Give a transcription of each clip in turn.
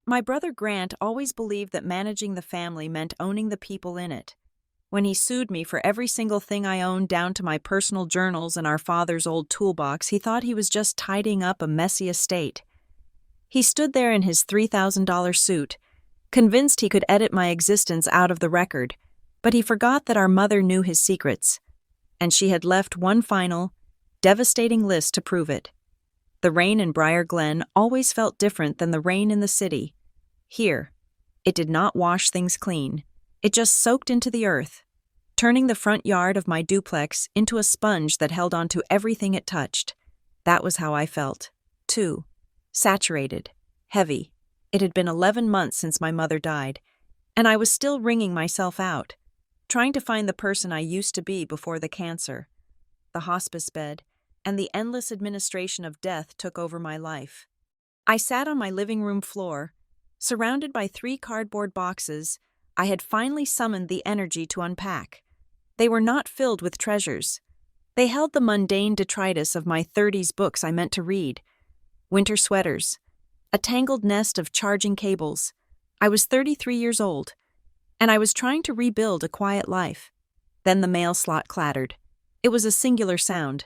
My brother Grant always believed that managing the family meant owning the people in it. When he sued me for every single thing I owned down to my personal journals and our father's old toolbox, he thought he was just tidying up a messy estate. He stood there in his $3,000 suit, convinced he could edit my existence out of the record, but he forgot that our mother knew his secrets, and she had left one final, devastating list to prove it. The rain in Briar Glen always felt different than the rain in the city. Here, it did not wash things clean. It just soaked into the earth, turning the front yard of my duplex into a sponge that held onto everything it touched. That was how I felt, too. Saturated, heavy. It had been 11 months since my mother died, and I was still wringing myself out, trying to find the person I used to be before the cancer. The hospice bed and the endless administration of death took over my life. I sat on my living room floor, surrounded by 3 cardboard boxes I had finally summoned the energy to unpack. They were not filled with treasures. They held the mundane detritus of my 30s books I meant to read. Winter sweaters, a tangled nest of charging cables. I was 33 years old, and I was trying to rebuild a quiet life. Then the mail slot clattered. It was a singular sound,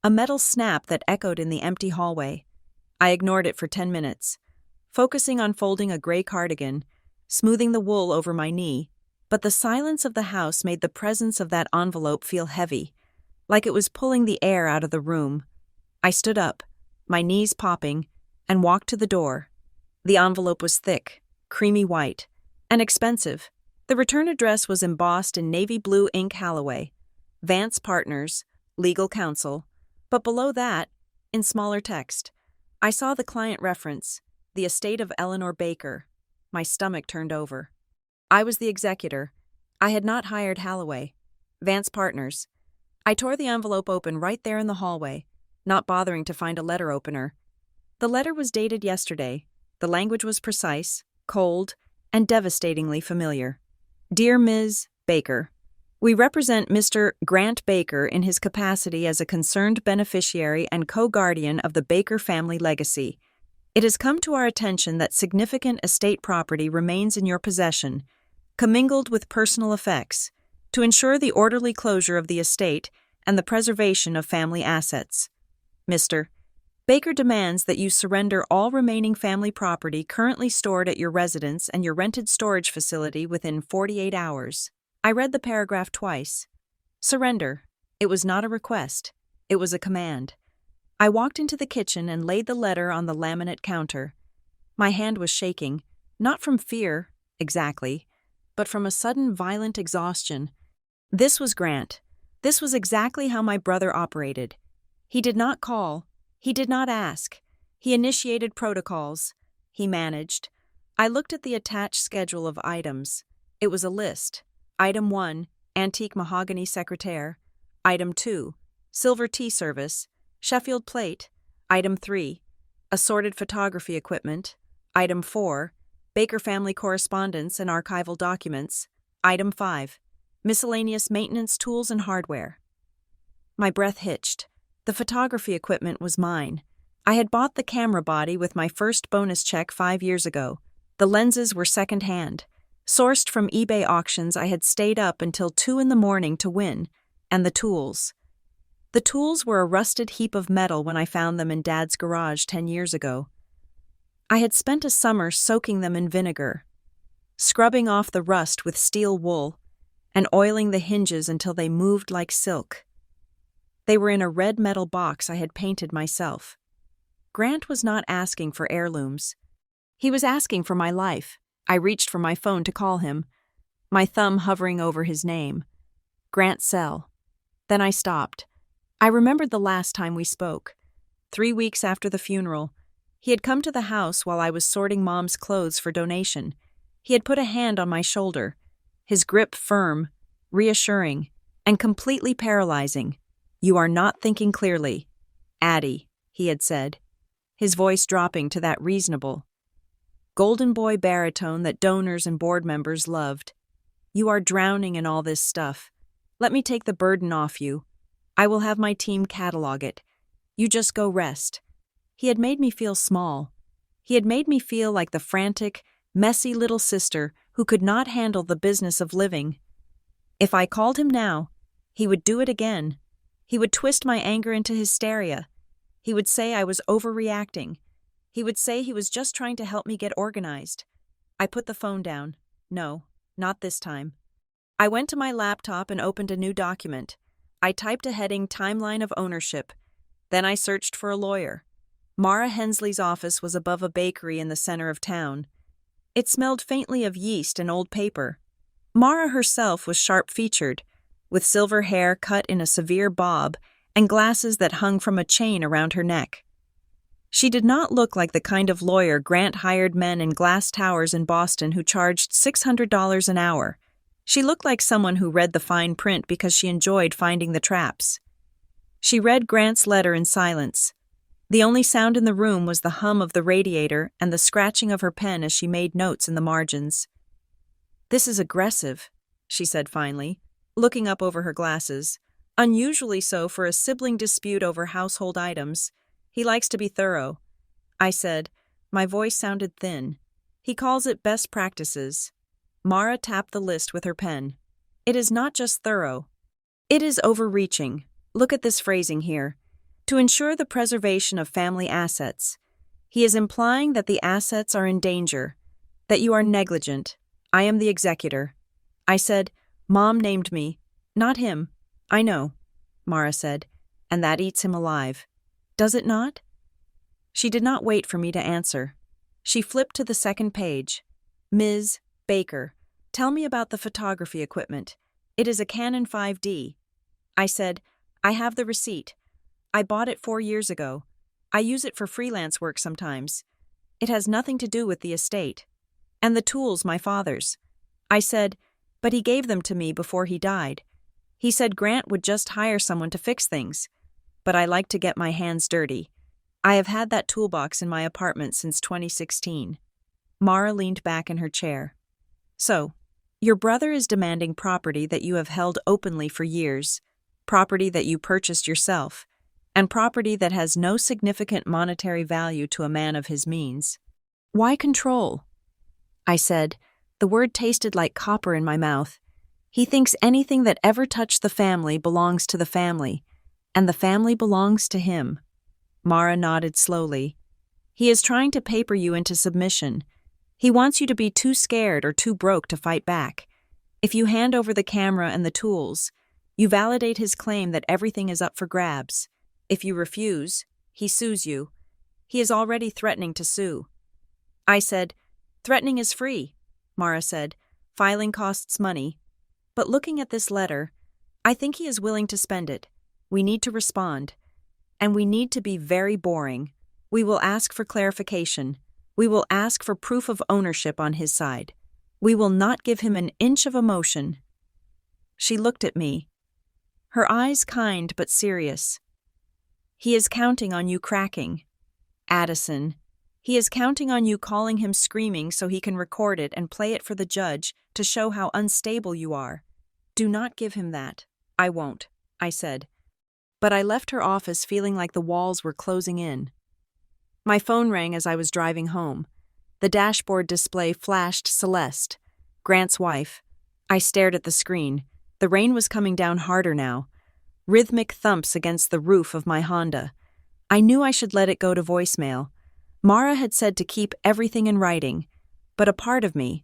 a metal snap that echoed in the empty hallway. I ignored it for 10 minutes, focusing on folding a gray cardigan, smoothing the wool over my knee, but the silence of the house made the presence of that envelope feel heavy, like it was pulling the air out of the room. I stood up, my knees popping, and walked to the door. The envelope was thick, creamy white, and expensive. The return address was embossed in navy blue ink Halloway, Vance Partners, Legal Counsel, but below that, in smaller text, I saw the client reference, the estate of Eleanor Baker. My stomach turned over. I was the executor. I had not hired Halloway. Vance Partners. I tore the envelope open right there in the hallway, not bothering to find a letter opener. The letter was dated yesterday. The language was precise, cold, and devastatingly familiar. Dear Ms. Baker, we represent Mr. Grant Baker in his capacity as a concerned beneficiary and co-guardian of the Baker family legacy. It has come to our attention that significant estate property remains in your possession, commingled with personal effects, to ensure the orderly closure of the estate and the preservation of family assets. Mr. Baker demands that you surrender all remaining family property currently stored at your residence and your rented storage facility within 48 hours. I read the paragraph twice. Surrender. It was not a request. It was a command. I walked into the kitchen and laid the letter on the laminate counter. My hand was shaking, not from fear, exactly, but from a sudden violent exhaustion. This was Grant. This was exactly how my brother operated. He did not call. He did not ask. He initiated protocols. He managed. I looked at the attached schedule of items. It was a list. Item 1, antique mahogany secretaire. Item 2, silver tea service, Sheffield plate. Item 3, assorted photography equipment. Item 4, Baker family correspondence and archival documents. Item 5, miscellaneous maintenance tools and hardware. My breath hitched. The photography equipment was mine. I had bought the camera body with my first bonus check 5 years ago. The lenses were second-hand. Sourced from eBay auctions I had stayed up until 2 a.m. to win, and the tools. The tools were a rusted heap of metal when I found them in Dad's garage 10 years ago. I had spent a summer soaking them in vinegar, scrubbing off the rust with steel wool, and oiling the hinges until they moved like silk. They were in a red metal box I had painted myself. Grant was not asking for heirlooms. He was asking for my life. I reached for my phone to call him, my thumb hovering over his name. Grant's cell. Then I stopped. I remembered the last time we spoke. 3 weeks after the funeral. He had come to the house while I was sorting Mom's clothes for donation. He had put a hand on my shoulder, his grip firm, reassuring, and completely paralyzing. You are not thinking clearly, Addie, he had said, his voice dropping to that reasonable, golden boy baritone that donors and board members loved. You are drowning in all this stuff. Let me take the burden off you. I will have my team catalog it. You just go rest. He had made me feel small. He had made me feel like the frantic, messy little sister who could not handle the business of living. If I called him now, he would do it again. He would twist my anger into hysteria. He would say I was overreacting. He would say he was just trying to help me get organized. I put the phone down. No, not this time. I went to my laptop and opened a new document. I typed a heading Timeline of Ownership. Then I searched for a lawyer. Mara Hensley's office was above a bakery in the center of town. It smelled faintly of yeast and old paper. Mara herself was sharp-featured, with silver hair cut in a severe bob and glasses that hung from a chain around her neck. She did not look like the kind of lawyer Grant hired men in glass towers in Boston who charged $600 an hour. She looked like someone who read the fine print because she enjoyed finding the traps. She read Grant's letter in silence. The only sound in the room was the hum of the radiator and the scratching of her pen as she made notes in the margins. "This is aggressive," she said finally, looking up over her glasses. "Unusually so for a sibling dispute over household items. He likes to be thorough." I said. My voice sounded thin. "He calls it best practices." Mara tapped the list with her pen. "It is not just thorough. It is overreaching. Look at this phrasing here. To ensure the preservation of family assets. He is implying that the assets are in danger, that you are negligent. I am the executor." I said, "Mom named me, not him." "I know," Mara said, "and that eats him alive." "Does it not?" She did not wait for me to answer. She flipped to the second page. "Ms. Baker, tell me about the photography equipment. It is a Canon 5D. I said, "I have the receipt. I bought it 4 years ago. I use it for freelance work sometimes. It has nothing to do with the estate. And the tools, my father's." I said, "But he gave them to me before he died. He said Grant would just hire someone to fix things. But I like to get my hands dirty. I have had that toolbox in my apartment since 2016. Mara leaned back in her chair. "So, your brother is demanding property that you have held openly for years, property that you purchased yourself, and property that has no significant monetary value to a man of his means. Why control?" I said. The word tasted like copper in my mouth. "He thinks anything that ever touched the family belongs to the family, and the family belongs to him." Mara nodded slowly. "He is trying to paper you into submission. He wants you to be too scared or too broke to fight back. If you hand over the camera and the tools, you validate his claim that everything is up for grabs. If you refuse, he sues you. He is already threatening to sue." I said, "Threatening is free," Mara said. "Filing costs money. But looking at this letter, I think he is willing to spend it. We need to respond. And we need to be very boring. We will ask for clarification. We will ask for proof of ownership on his side. We will not give him an inch of emotion." She looked at me, her eyes kind but serious. "He is counting on you cracking. Addison. He is counting on you calling him screaming so he can record it and play it for the judge to show how unstable you are. Do not give him that." "I won't," I said. But I left her office feeling like the walls were closing in. My phone rang as I was driving home. The dashboard display flashed Celeste, Grant's wife. I stared at the screen. The rain was coming down harder now. Rhythmic thumps against the roof of my Honda. I knew I should let it go to voicemail. Mara had said to keep everything in writing, but a part of me,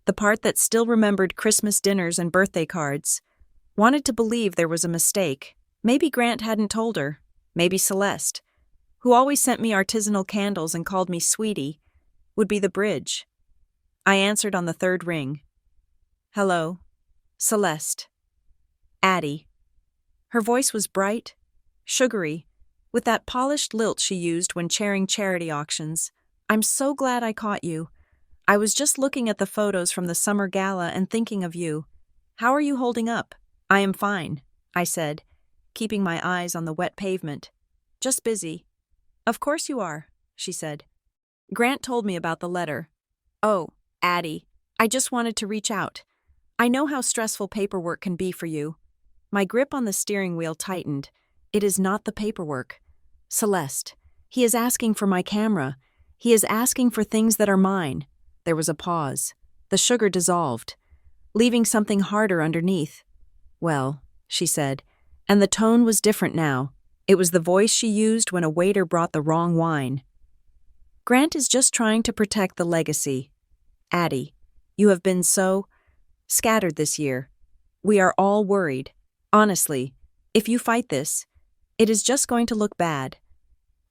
the part that still remembered Christmas dinners and birthday cards, wanted to believe there was a mistake. Maybe Grant hadn't told her. Maybe Celeste, who always sent me artisanal candles and called me sweetie, would be the bridge. I answered on the third ring. "Hello, Celeste. Addie." Her voice was bright, sugary, with that polished lilt she used when chairing charity auctions. "I'm so glad I caught you. I was just looking at the photos from the summer gala and thinking of you. How are you holding up?" "I am fine," I said, keeping my eyes on the wet pavement. "Just busy." "Of course you are," she said. "Grant told me about the letter." "Oh, Addie, I just wanted to reach out. I know how stressful paperwork can be for you." My grip on the steering wheel tightened. "It is not the paperwork. Celeste, he is asking for my camera. He is asking for things that are mine. There was a pause. The sugar dissolved, leaving something harder underneath. Well, she said, and the tone was different now. It was the voice she used when a waiter brought the wrong wine. Grant is just trying to protect the legacy. Addie, you have been so scattered this year. We are all worried. Honestly, if you fight this, it is just going to look bad.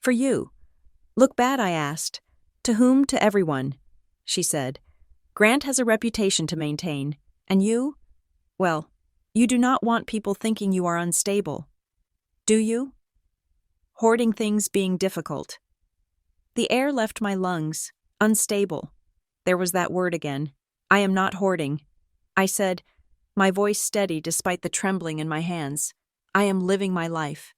For you. Look bad, I asked. To whom? To everyone, she said. Grant has a reputation to maintain, and you? Well, you do not want people thinking you are unstable. Do you? Hoarding things being difficult. The air left my lungs. Unstable. There was that word again. I am not hoarding. I said, my voice steady despite the trembling in my hands. I am living my life.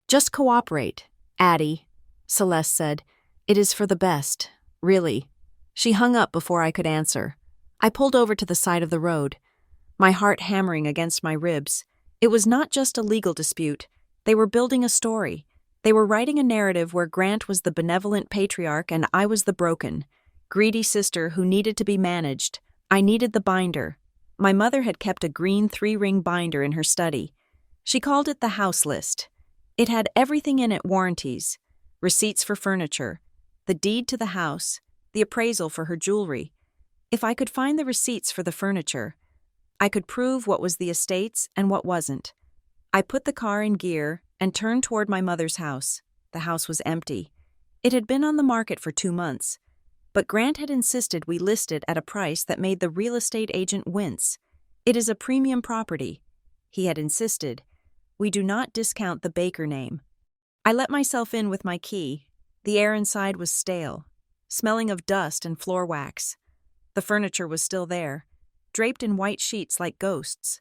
Just cooperate, Addie, Celeste said. It is for the best, really. She hung up before I could answer. I pulled over to the side of the road, my heart hammering against my ribs. It was not just a legal dispute. They were building a story. They were writing a narrative where Grant was the benevolent patriarch and I was the broken, greedy sister who needed to be managed. I needed the binder. My mother had kept a green 3-ring binder in her study. She called it the house list. It had everything in it: warranties, receipts for furniture, the deed to the house, the appraisal for her jewelry. If I could find the receipts for the furniture, I could prove what was the estate's and what wasn't. I put the car in gear and turned toward my mother's house. The house was empty. It had been on the market for 2 months, but Grant had insisted we list it at a price that made the real estate agent wince. It is a premium property, he had insisted. We do not discount the Baker name. I let myself in with my key. The air inside was stale, smelling of dust and floor wax. The furniture was still there, draped in white sheets like ghosts.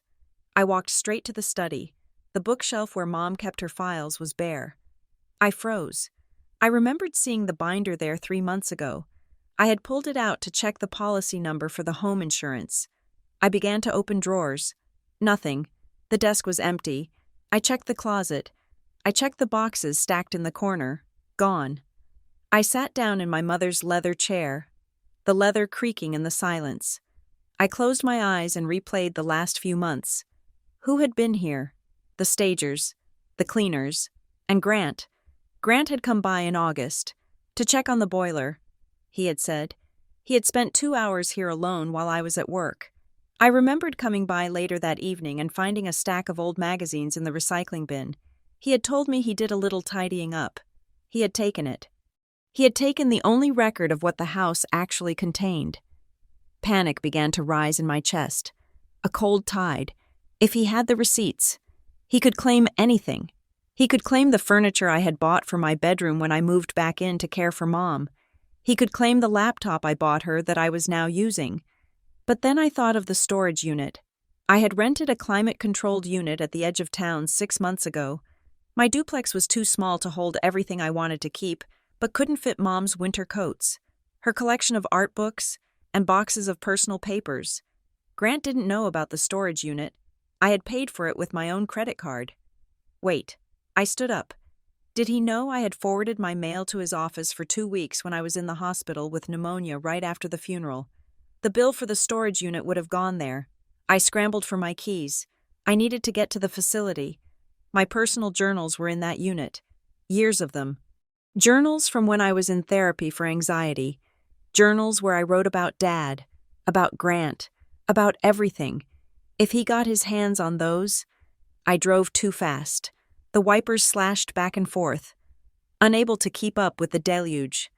I walked straight to the study. The bookshelf where Mom kept her files was bare. I froze. I remembered seeing the binder there 3 months ago. I had pulled it out to check the policy number for the home insurance. I began to open drawers. Nothing. The desk was empty. I checked the closet. I checked the boxes stacked in the corner. Gone. I sat down in my mother's leather chair, the leather creaking in the silence. I closed my eyes and replayed the last few months. Who had been here? The stagers, the cleaners, and Grant. Grant had come by in August to check on the boiler, he had said. He had spent 2 hours here alone while I was at work. I remembered coming by later that evening and finding a stack of old magazines in the recycling bin. He had told me he did a little tidying up. He had taken it. He had taken the only record of what the house actually contained. Panic began to rise in my chest. A cold tide. If he had the receipts, he could claim anything. He could claim the furniture I had bought for my bedroom when I moved back in to care for Mom. He could claim the laptop I bought her that I was now using. But then I thought of the storage unit. I had rented a climate-controlled unit at the edge of town 6 months ago. My duplex was too small to hold everything I wanted to keep, but couldn't fit Mom's winter coats, her collection of art books, and boxes of personal papers. Grant didn't know about the storage unit. I had paid for it with my own credit card. Wait. I stood up. Did he know I had forwarded my mail to his office for 2 weeks when I was in the hospital with pneumonia right after the funeral? The bill for the storage unit would have gone there. I scrambled for my keys. I needed to get to the facility. My personal journals were in that unit. Years of them. Journals from when I was in therapy for anxiety. Journals where I wrote about Dad, about Grant, about everything. If he got his hands on those, I drove too fast. The wipers slashed back and forth, unable to keep up with the deluge.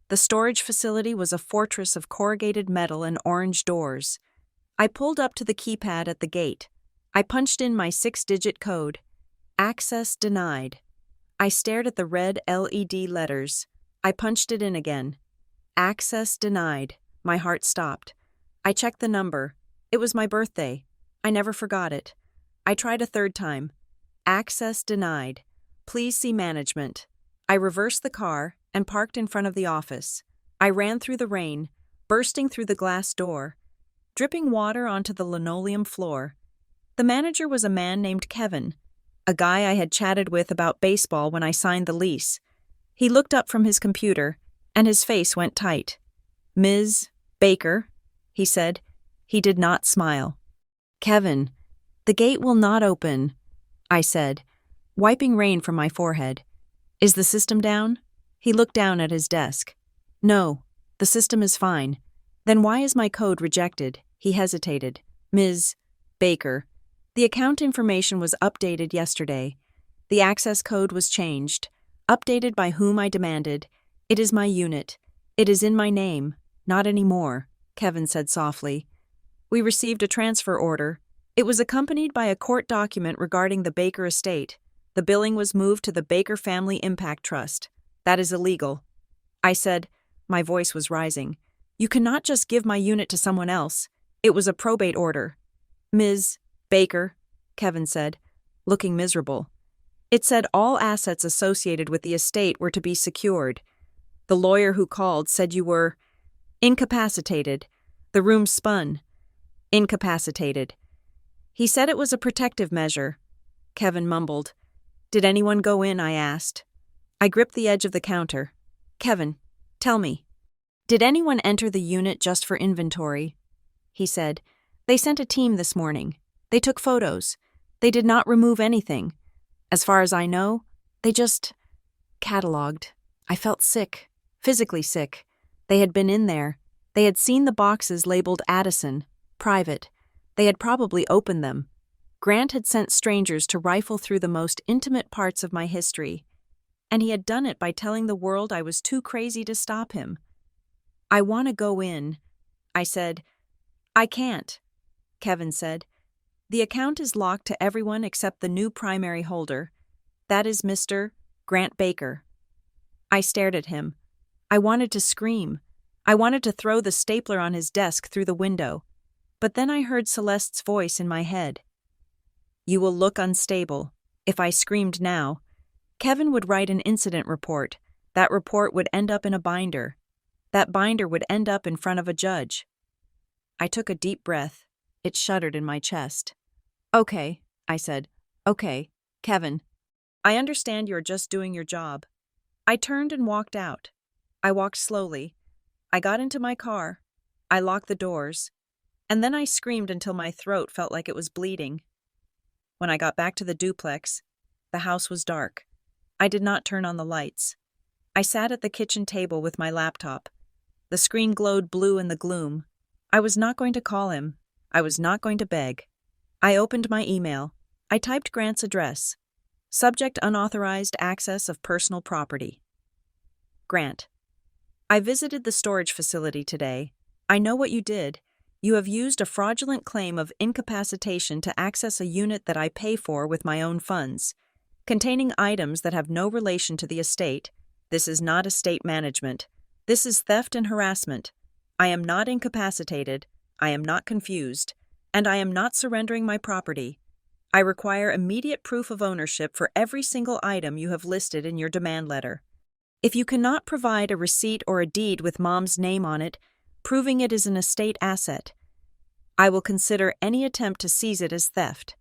The storage facility was a fortress of corrugated metal and orange doors. I pulled up to the keypad at the gate. I punched in my 6-digit code. Access denied. I stared at the red LED letters. I punched it in again. Access denied. My heart stopped. I checked the number. It was my birthday. I never forgot it. I tried a 3rd time. Access denied. Please see management. I reversed the car and parked in front of the office. I ran through the rain, bursting through the glass door, dripping water onto the linoleum floor. The manager was a man named Kevin, a guy I had chatted with about baseball when I signed the lease. He looked up from his computer, and his face went tight. "Ms. Baker," he said. He did not smile. "Kevin, the gate will not open," I said, wiping rain from my forehead. "Is the system down?" He looked down at his desk. "No, the system is fine." "Then why is my code rejected?" He hesitated. "Ms. Baker, the account information was updated yesterday. The access code was changed. Updated by whom I demanded. It is my unit. It is in my name. Not anymore," Kevin said softly. "We received a transfer order. It was accompanied by a court document regarding the Baker estate. The billing was moved to the Baker Family Impact Trust. That is illegal." I said, my voice was rising. "You cannot just give my unit to someone else. It was a probate order." "Ms. Baker," Kevin said, looking miserable. "It said all assets associated with the estate were to be secured. The lawyer who called said you were incapacitated. The room spun. Incapacitated. He said it was a protective measure." Kevin mumbled. "Did anyone go in?" I asked. I gripped the edge of the counter. "Kevin, tell me. Did anyone enter the unit just for inventory?" He said, "They sent a team this morning. They took photos. They did not remove anything. As far as I know, they just cataloged." I felt sick, physically sick. They had been in there. They had seen the boxes labeled Addison, private. They had probably opened them. Grant had sent strangers to rifle through the most intimate parts of my history, and he had done it by telling the world I was too crazy to stop him. "I want to go in," I said. "I can't," Kevin said. "The account is locked to everyone except the new primary holder. That is Mr. Grant Baker." I stared at him. I wanted to scream. I wanted to throw the stapler on his desk through the window. But then I heard Celeste's voice in my head. "You will look unstable." If I screamed now, Kevin would write an incident report. That report would end up in a binder. That binder would end up in front of a judge. I took a deep breath. It shuddered in my chest. "Okay," I said. "Okay, Kevin. I understand you're just doing your job." I turned and walked out. I walked slowly. I got into my car. I locked the doors. And then I screamed until my throat felt like it was bleeding. When I got back to the duplex, the house was dark. I did not turn on the lights. I sat at the kitchen table with my laptop. The screen glowed blue in the gloom. I was not going to call him. I was not going to beg. I opened my email. I typed Grant's address. Subject: unauthorized access of personal property. Grant: I visited the storage facility today. I know what you did. You have used a fraudulent claim of incapacitation to access a unit that I pay for with my own funds, containing items that have no relation to the estate. This is not estate management. This is theft and harassment. I am not incapacitated. I am not confused. And I am not surrendering my property. I require immediate proof of ownership for every single item you have listed in your demand letter. If you cannot provide a receipt or a deed with Mom's name on it, proving it is an estate asset, I will consider any attempt to seize it as theft.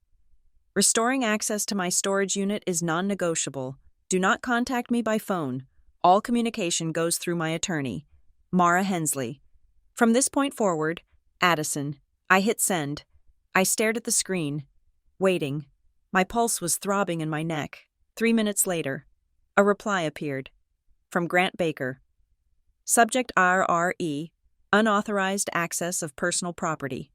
Restoring access to my storage unit is non-negotiable. Do not contact me by phone. All communication goes through my attorney, Mara Hensley. From this point forward, Addison. I hit send. I stared at the screen, waiting. My pulse was throbbing in my neck. 3 minutes later, a reply appeared. From Grant Baker. Subject: RRE. Unauthorized access of personal property.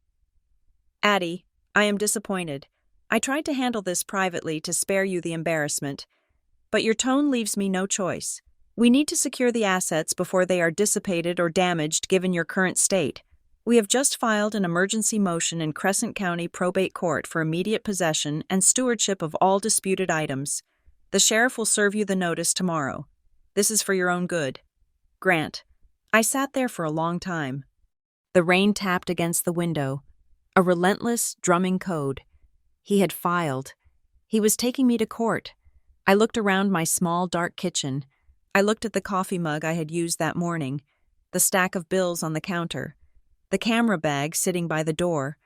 Addie, I am disappointed. I tried to handle this privately to spare you the embarrassment, but your tone leaves me no choice. We need to secure the assets before they are dissipated or damaged given your current state. We have just filed an emergency motion in Crescent County Probate Court for immediate possession and stewardship of all disputed items. The sheriff will serve you the notice tomorrow. This is for your own good. Grant. I sat there for a long time. The rain tapped against the window. A relentless, drumming code. He had filed. He was taking me to court. I looked around my small, dark kitchen. I looked at the coffee mug I had used that morning, the stack of bills on the counter, the camera bag sitting by the door.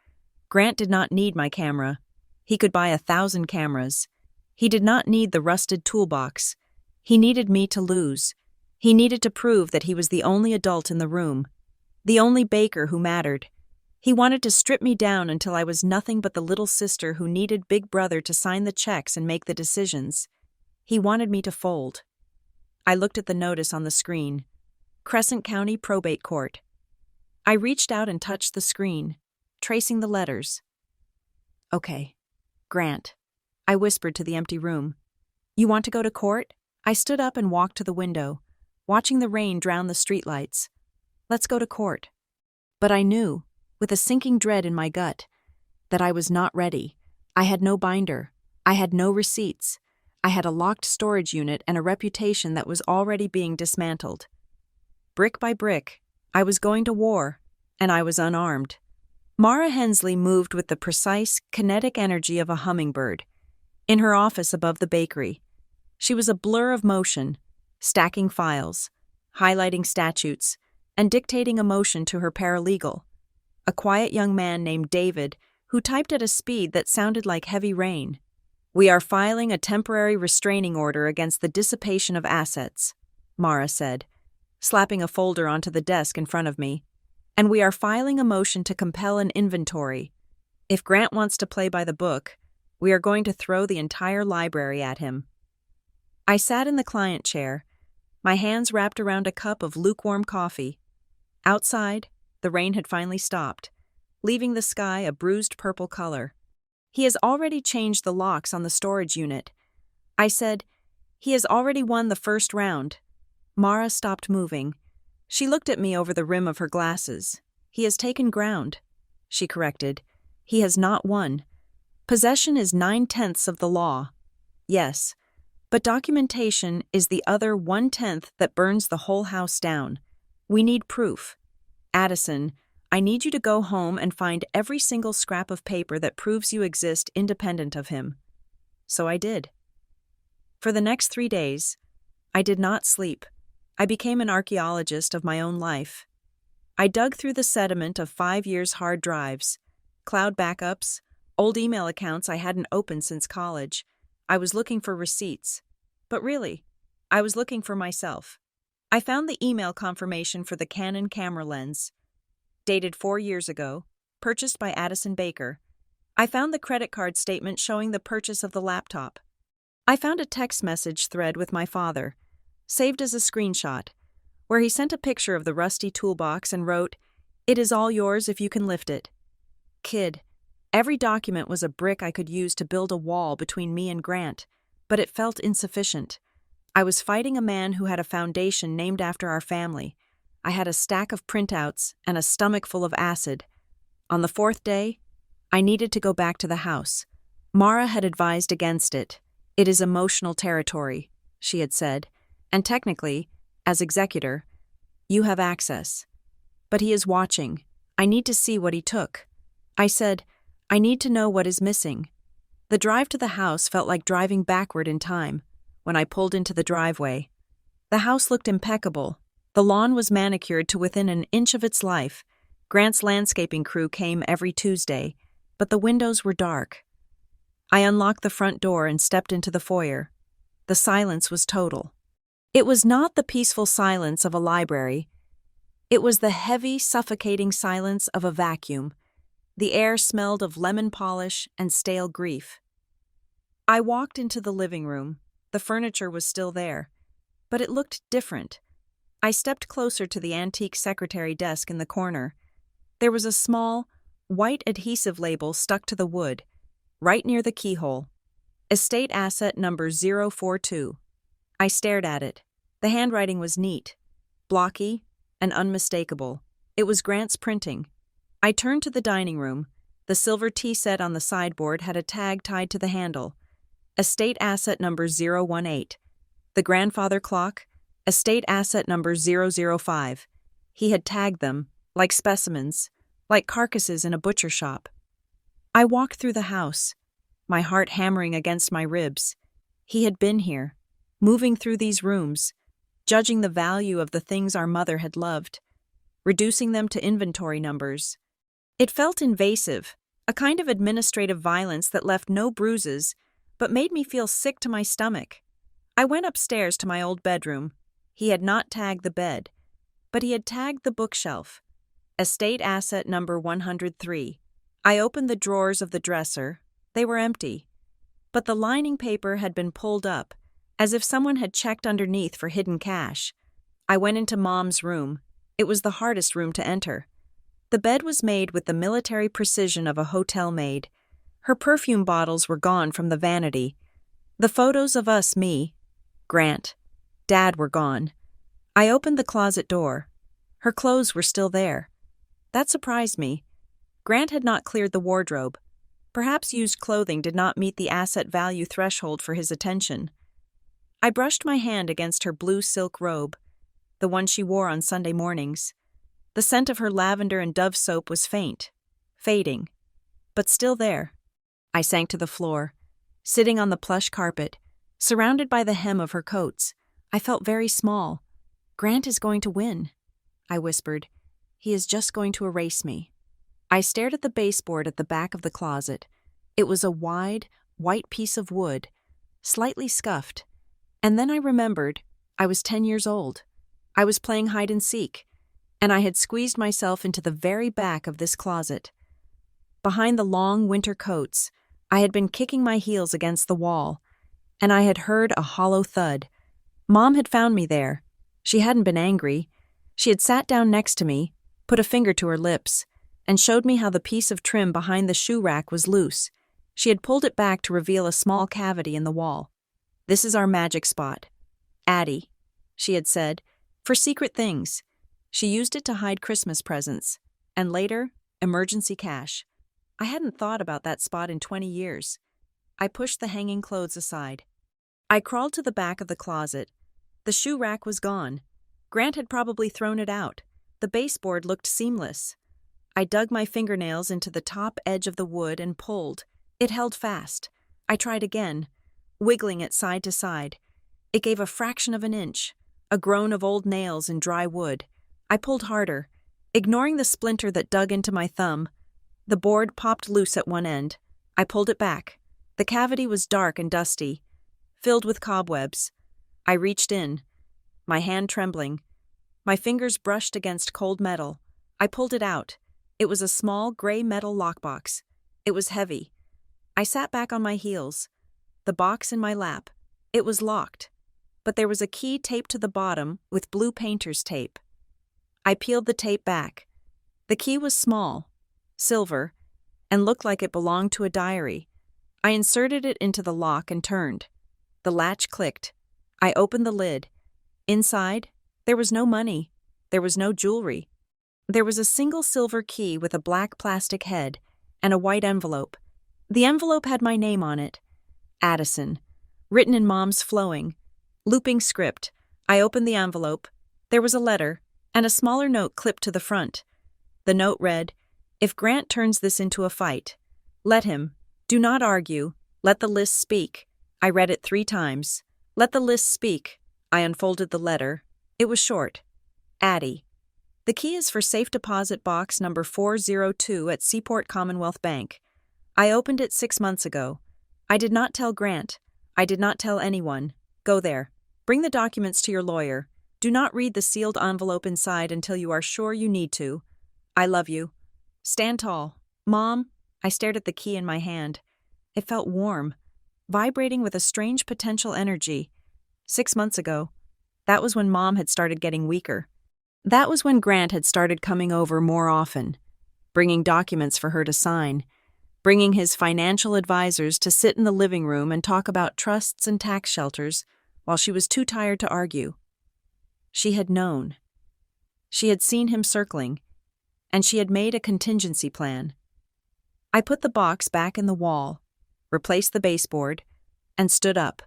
Grant did not need my camera. He could buy 1,000 cameras. He did not need the rusted toolbox. He needed me to lose. He needed to prove that he was the only adult in the room, the only baker who mattered. He wanted to strip me down until I was nothing but the little sister who needed Big Brother to sign the checks and make the decisions. He wanted me to fold. I looked at the notice on the screen. Crescent County Probate Court. I reached out and touched the screen, tracing the letters. Okay. Grant. I whispered to the empty room. You want to go to court? I stood up and walked to the window, watching the rain drown the streetlights. Let's go to court. But I knew, with a sinking dread in my gut, that I was not ready. I had no binder. I had no receipts. I had a locked storage unit and a reputation that was already being dismantled. Brick by brick, I was going to war, and I was unarmed. Mara Hensley moved with the precise, kinetic energy of a hummingbird. In her office above the bakery, she was a blur of motion, stacking files, highlighting statutes, and dictating a motion to her paralegal, a quiet young man named David who typed at a speed that sounded like heavy rain. We are filing a temporary restraining order against the dissipation of assets, Mara said, slapping a folder onto the desk in front of me. And we are filing a motion to compel an inventory. If Grant wants to play by the book, we are going to throw the entire library at him. I sat in the client chair, my hands wrapped around a cup of lukewarm coffee. Outside, the rain had finally stopped, leaving the sky a bruised purple color. He has already changed the locks on the storage unit. I said, he has already won the first round. Mara stopped moving. She looked at me over the rim of her glasses. He has taken ground, she corrected. He has not won. Possession is 9/10 of the law. Yes, but documentation is the other 1/10 that burns the whole house down. We need proof. Addison, I need you to go home and find every single scrap of paper that proves you exist independent of him. So I did. For the next 3 days, I did not sleep. I became an archaeologist of my own life. I dug through the sediment of 5 years' hard drives, cloud backups, old email accounts I hadn't opened since college. I was looking for receipts. But really, I was looking for myself. I found the email confirmation for the Canon camera lens, dated 4 years ago, purchased by Addison Baker. I found the credit card statement showing the purchase of the laptop. I found a text message thread with my father, saved as a screenshot, where he sent a picture of the rusty toolbox and wrote, "It is all yours if you can lift it." Kid, every document was a brick I could use to build a wall between me and Grant, but it felt insufficient. I was fighting a man who had a foundation named after our family. I had a stack of printouts and a stomach full of acid. On the 4th day, I needed to go back to the house. Mara had advised against it. It is emotional territory, she had said, and technically, as executor, you have access. But he is watching. I need to see what he took. I said, I need to know what is missing. The drive to the house felt like driving backward in time when I pulled into the driveway. The house looked impeccable. The lawn was manicured to within an inch of its life. Grant's landscaping crew came every Tuesday, but the windows were dark. I unlocked the front door and stepped into the foyer. The silence was total. It was not the peaceful silence of a library. It was the heavy, suffocating silence of a vacuum. The air smelled of lemon polish and stale grief. I walked into the living room. The furniture was still there, but it looked different. I stepped closer to the antique secretary desk in the corner. There was a small, white adhesive label stuck to the wood, right near the keyhole. Estate asset number 042. I stared at it. The handwriting was neat, blocky, and unmistakable. It was Grant's printing. I turned to the dining room. The silver tea set on the sideboard had a tag tied to the handle. Estate asset number 018. The grandfather clock, estate asset number 005. He had tagged them, like specimens, like carcasses in a butcher shop. I walked through the house, my heart hammering against my ribs. He had been here, moving through these rooms, judging the value of the things our mother had loved, reducing them to inventory numbers. It felt invasive, a kind of administrative violence that left no bruises, but made me feel sick to my stomach. I went upstairs to my old bedroom. He had not tagged the bed, but he had tagged the bookshelf. Estate asset number 103. I opened the drawers of the dresser. They were empty. But the lining paper had been pulled up, as if someone had checked underneath for hidden cash. I went into Mom's room. It was the hardest room to enter. The bed was made with the military precision of a hotel maid. Her perfume bottles were gone from the vanity. The photos of us, me, Grant, Dad were gone. I opened the closet door. Her clothes were still there. That surprised me. Grant had not cleared the wardrobe. Perhaps used clothing did not meet the asset value threshold for his attention. I brushed my hand against her blue silk robe, the one she wore on Sunday mornings. The scent of her lavender and Dove soap was faint, fading, but still there. I sank to the floor, sitting on the plush carpet, surrounded by the hem of her coats. I felt very small. Grant is going to win, I whispered. He is just going to erase me. I stared at the baseboard at the back of the closet. It was a wide, white piece of wood, slightly scuffed. And then I remembered I was 10 years old. I was playing hide and seek, and I had squeezed myself into the very back of this closet. Behind the long winter coats, I had been kicking my heels against the wall, and I had heard a hollow thud. Mom had found me there. She hadn't been angry. She had sat down next to me, put a finger to her lips, and showed me how the piece of trim behind the shoe rack was loose. She had pulled it back to reveal a small cavity in the wall. "This is our magic spot. Addie," she had said, "for secret things." She used it to hide Christmas presents, and later, emergency cash. I hadn't thought about that spot in 20 years. I pushed the hanging clothes aside. I crawled to the back of the closet. The shoe rack was gone. Grant had probably thrown it out. The baseboard looked seamless. I dug my fingernails into the top edge of the wood and pulled. It held fast. I tried again, wiggling it side to side. It gave a fraction of an inch, a groan of old nails in dry wood. I pulled harder, ignoring the splinter that dug into my thumb. The board popped loose at one end. I pulled it back. The cavity was dark and dusty, filled with cobwebs. I reached in, my hand trembling. My fingers brushed against cold metal. I pulled it out. It was a small gray metal lockbox. It was heavy. I sat back on my heels, the box in my lap. It was locked, but there was a key taped to the bottom with blue painter's tape. I peeled the tape back. The key was small, silver, and looked like it belonged to a diary. I inserted it into the lock and turned. The latch clicked. I opened the lid. Inside, there was no money. There was no jewelry. There was a single silver key with a black plastic head and a white envelope. The envelope had my name on it, Addison, written in Mom's flowing, looping script. I opened the envelope. There was a letter and a smaller note clipped to the front. The note read, "If Grant turns this into a fight, let him. Do not argue. Let the list speak." I read it 3 times. "Let the list speak." I unfolded the letter. It was short. Addie. The key is for safe deposit box number 402 at Seaport Commonwealth Bank. I opened it 6 months ago. I did not tell Grant. I did not tell anyone. Go there. Bring the documents to your lawyer. Do not read the sealed envelope inside until you are sure you need to. I love you. Stand tall. Mom, I stared at the key in my hand. It felt warm, vibrating with a strange potential energy. 6 months ago, that was when Mom had started getting weaker. That was when Grant had started coming over more often, bringing documents for her to sign, bringing his financial advisors to sit in the living room and talk about trusts and tax shelters while she was too tired to argue. She had known. She had seen him circling, and she had made a contingency plan. I put the box back in the wall, replaced the baseboard, and stood up.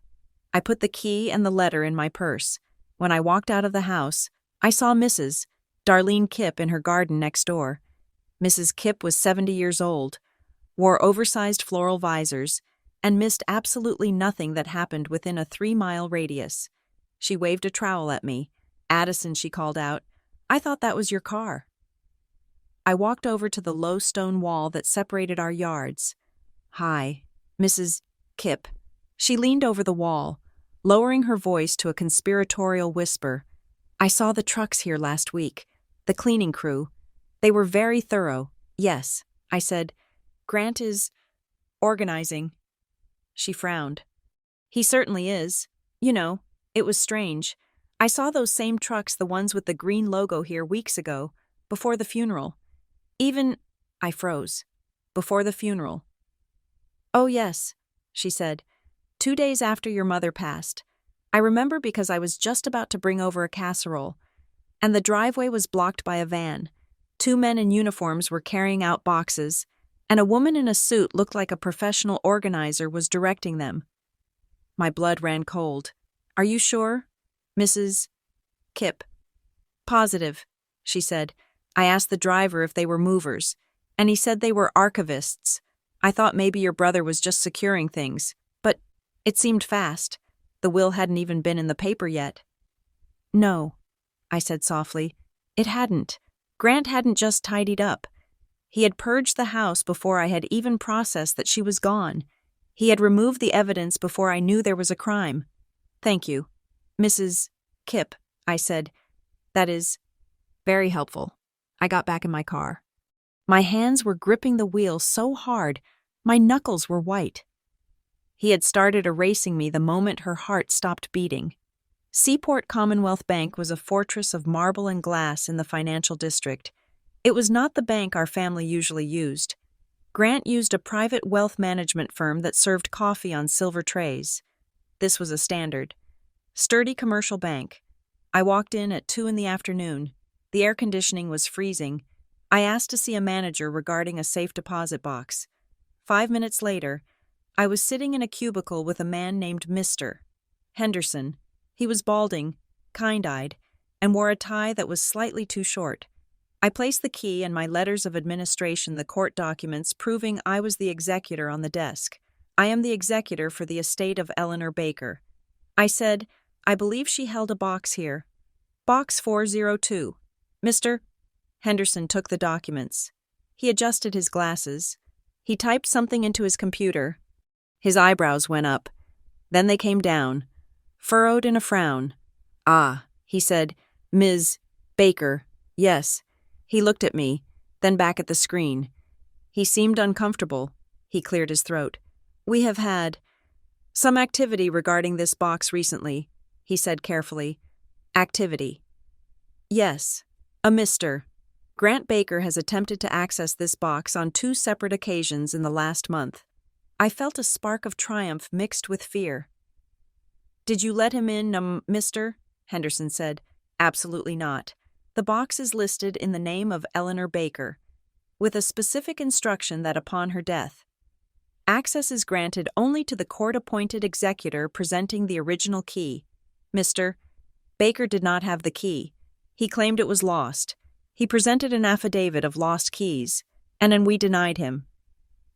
I put the key and the letter in my purse. When I walked out of the house, I saw Mrs. Darlene Kipp in her garden next door. Mrs. Kipp was 70 years old, wore oversized floral visors, and missed absolutely nothing that happened within a 3-mile radius. She waved a trowel at me. "Addison," she called out. "I thought that was your car." I walked over to the low stone wall that separated our yards. "Hi, Mrs. Kipp." She leaned over the wall, lowering her voice to a conspiratorial whisper. I saw the trucks here last week. The cleaning crew. They were very thorough. Yes, I said. Grant is organizing. She frowned. He certainly is. You know, it was strange. I saw those same trucks, the ones with the green logo here weeks ago, before the funeral. I froze. Before the funeral. Oh yes, she said. 2 days after your mother passed. I remember because I was just about to bring over a casserole, and the driveway was blocked by a van. 2 men in uniforms were carrying out boxes, and a woman in a suit looked like a professional organizer was directing them. My blood ran cold. Are you sure, Mrs. Kipp? Positive, she said. I asked the driver if they were movers, and he said they were archivists. I thought maybe your brother was just securing things, but it seemed fast. The will hadn't even been in the paper yet. No, I said softly. It hadn't. Grant hadn't just tidied up. He had purged the house before I had even processed that she was gone. He had removed the evidence before I knew there was a crime. Thank you, Mrs. Kipp, I said. That is very helpful. I got back in my car. My hands were gripping the wheel so hard, my knuckles were white. He had started erasing me the moment her heart stopped beating. Seaport Commonwealth Bank was a fortress of marble and glass in the financial district. It was not the bank our family usually used. Grant used a private wealth management firm that served coffee on silver trays. This was a standard. Sturdy commercial bank. I walked in at 2 p.m. The air conditioning was freezing. I asked to see a manager regarding a safe deposit box. 5 minutes later, I was sitting in a cubicle with a man named Mr. Henderson. He was balding, kind-eyed, and wore a tie that was slightly too short. I placed the key and my letters of administration, the court documents proving I was the executor, on the desk. I am the executor for the estate of Eleanor Baker. I said, I believe she held a box here. Box 402. Mr. Henderson took the documents. He adjusted his glasses. He typed something into his computer. His eyebrows went up. Then they came down, furrowed in a frown. Ah, he said, Ms. Baker, yes. He looked at me, then back at the screen. He seemed uncomfortable. He cleared his throat. We have had some activity regarding this box recently, he said carefully. Activity. Yes, a Mr. Grant Baker has attempted to access this box on 2 separate occasions in the last month. I felt a spark of triumph mixed with fear. Did you let him in, Mr.? Henderson said. Absolutely not. The box is listed in the name of Eleanor Baker, with a specific instruction that upon her death, access is granted only to the court-appointed executor presenting the original key. Mr. Baker did not have the key. He claimed it was lost. He presented an affidavit of lost keys, and we denied him.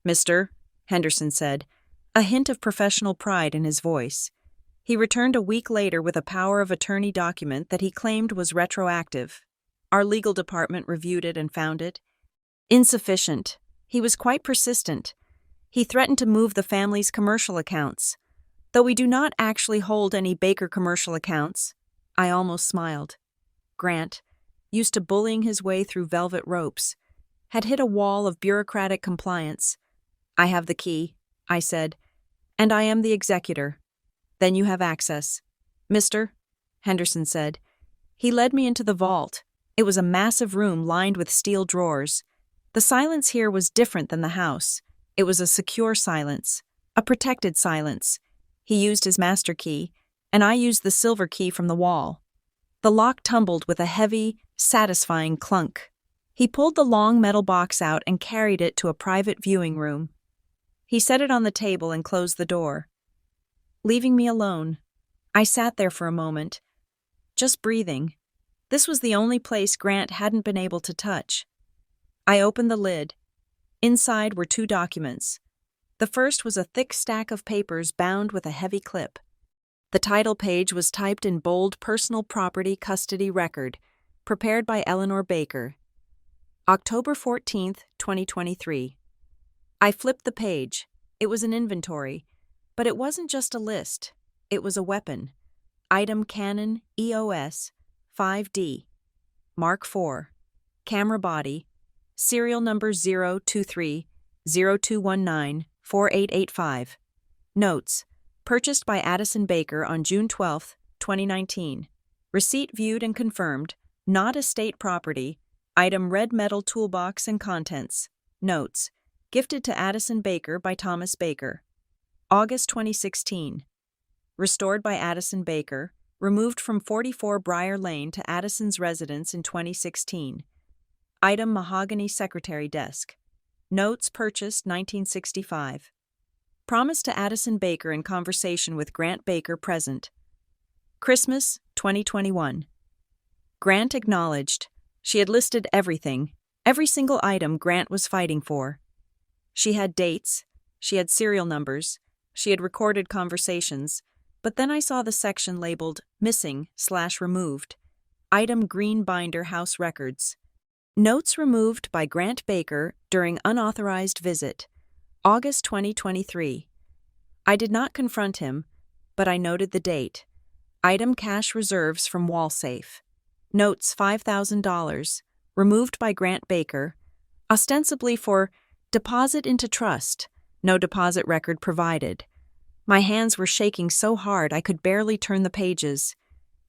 Mr. Henderson said, a hint of professional pride in his voice. He returned a week later with a power of attorney document that he claimed was retroactive. Our legal department reviewed it and found it insufficient. He was quite persistent. He threatened to move the family's commercial accounts. Though we do not actually hold any Baker commercial accounts, I almost smiled. Grant, used to bullying his way through velvet ropes, had hit a wall of bureaucratic compliance. I have the key, I said, and I am the executor. Then you have access. Mr. Henderson said. He led me into the vault. It was a massive room lined with steel drawers. The silence here was different than the house. It was a secure silence, a protected silence. He used his master key, and I used the silver key from the wall. The lock tumbled with a heavy, satisfying clunk. He pulled the long metal box out and carried it to a private viewing room. He set it on the table and closed the door, leaving me alone. I sat there for a moment, just breathing. This was the only place Grant hadn't been able to touch. I opened the lid. Inside were 2 documents. The first was a thick stack of papers bound with a heavy clip. The title page was typed in bold Personal Property Custody Record, prepared by Eleanor Baker. October 14th, 2023. I flipped the page. It was an inventory, but it wasn't just a list. It was a weapon. Item Canon EOS 5D. Mark 4. Camera body. Serial number 023-0219-4885. Notes. Purchased by Addison Baker on June 12, 2019. Receipt viewed and confirmed. Not estate property. Item red metal toolbox and contents. Notes. Gifted to Addison Baker by Thomas Baker. August 2016. Restored by Addison Baker. Removed from 44 Briar Lane to Addison's residence in 2016. Item mahogany secretary desk. Notes purchased 1965. Promised to Addison Baker in conversation with Grant Baker present. Christmas 2021. Grant acknowledged. She had listed everything, every single item Grant was fighting for. She had dates, she had serial numbers, she had recorded conversations, but then I saw the section labeled Missing/Removed. Item green binder house records. Notes removed by Grant Baker during unauthorized visit. August 2023. I did not confront him, but I noted the date. Item cash reserves from wall safe. Notes $5,000, removed by Grant Baker, ostensibly for deposit into trust, no deposit record provided. My hands were shaking so hard I could barely turn the pages.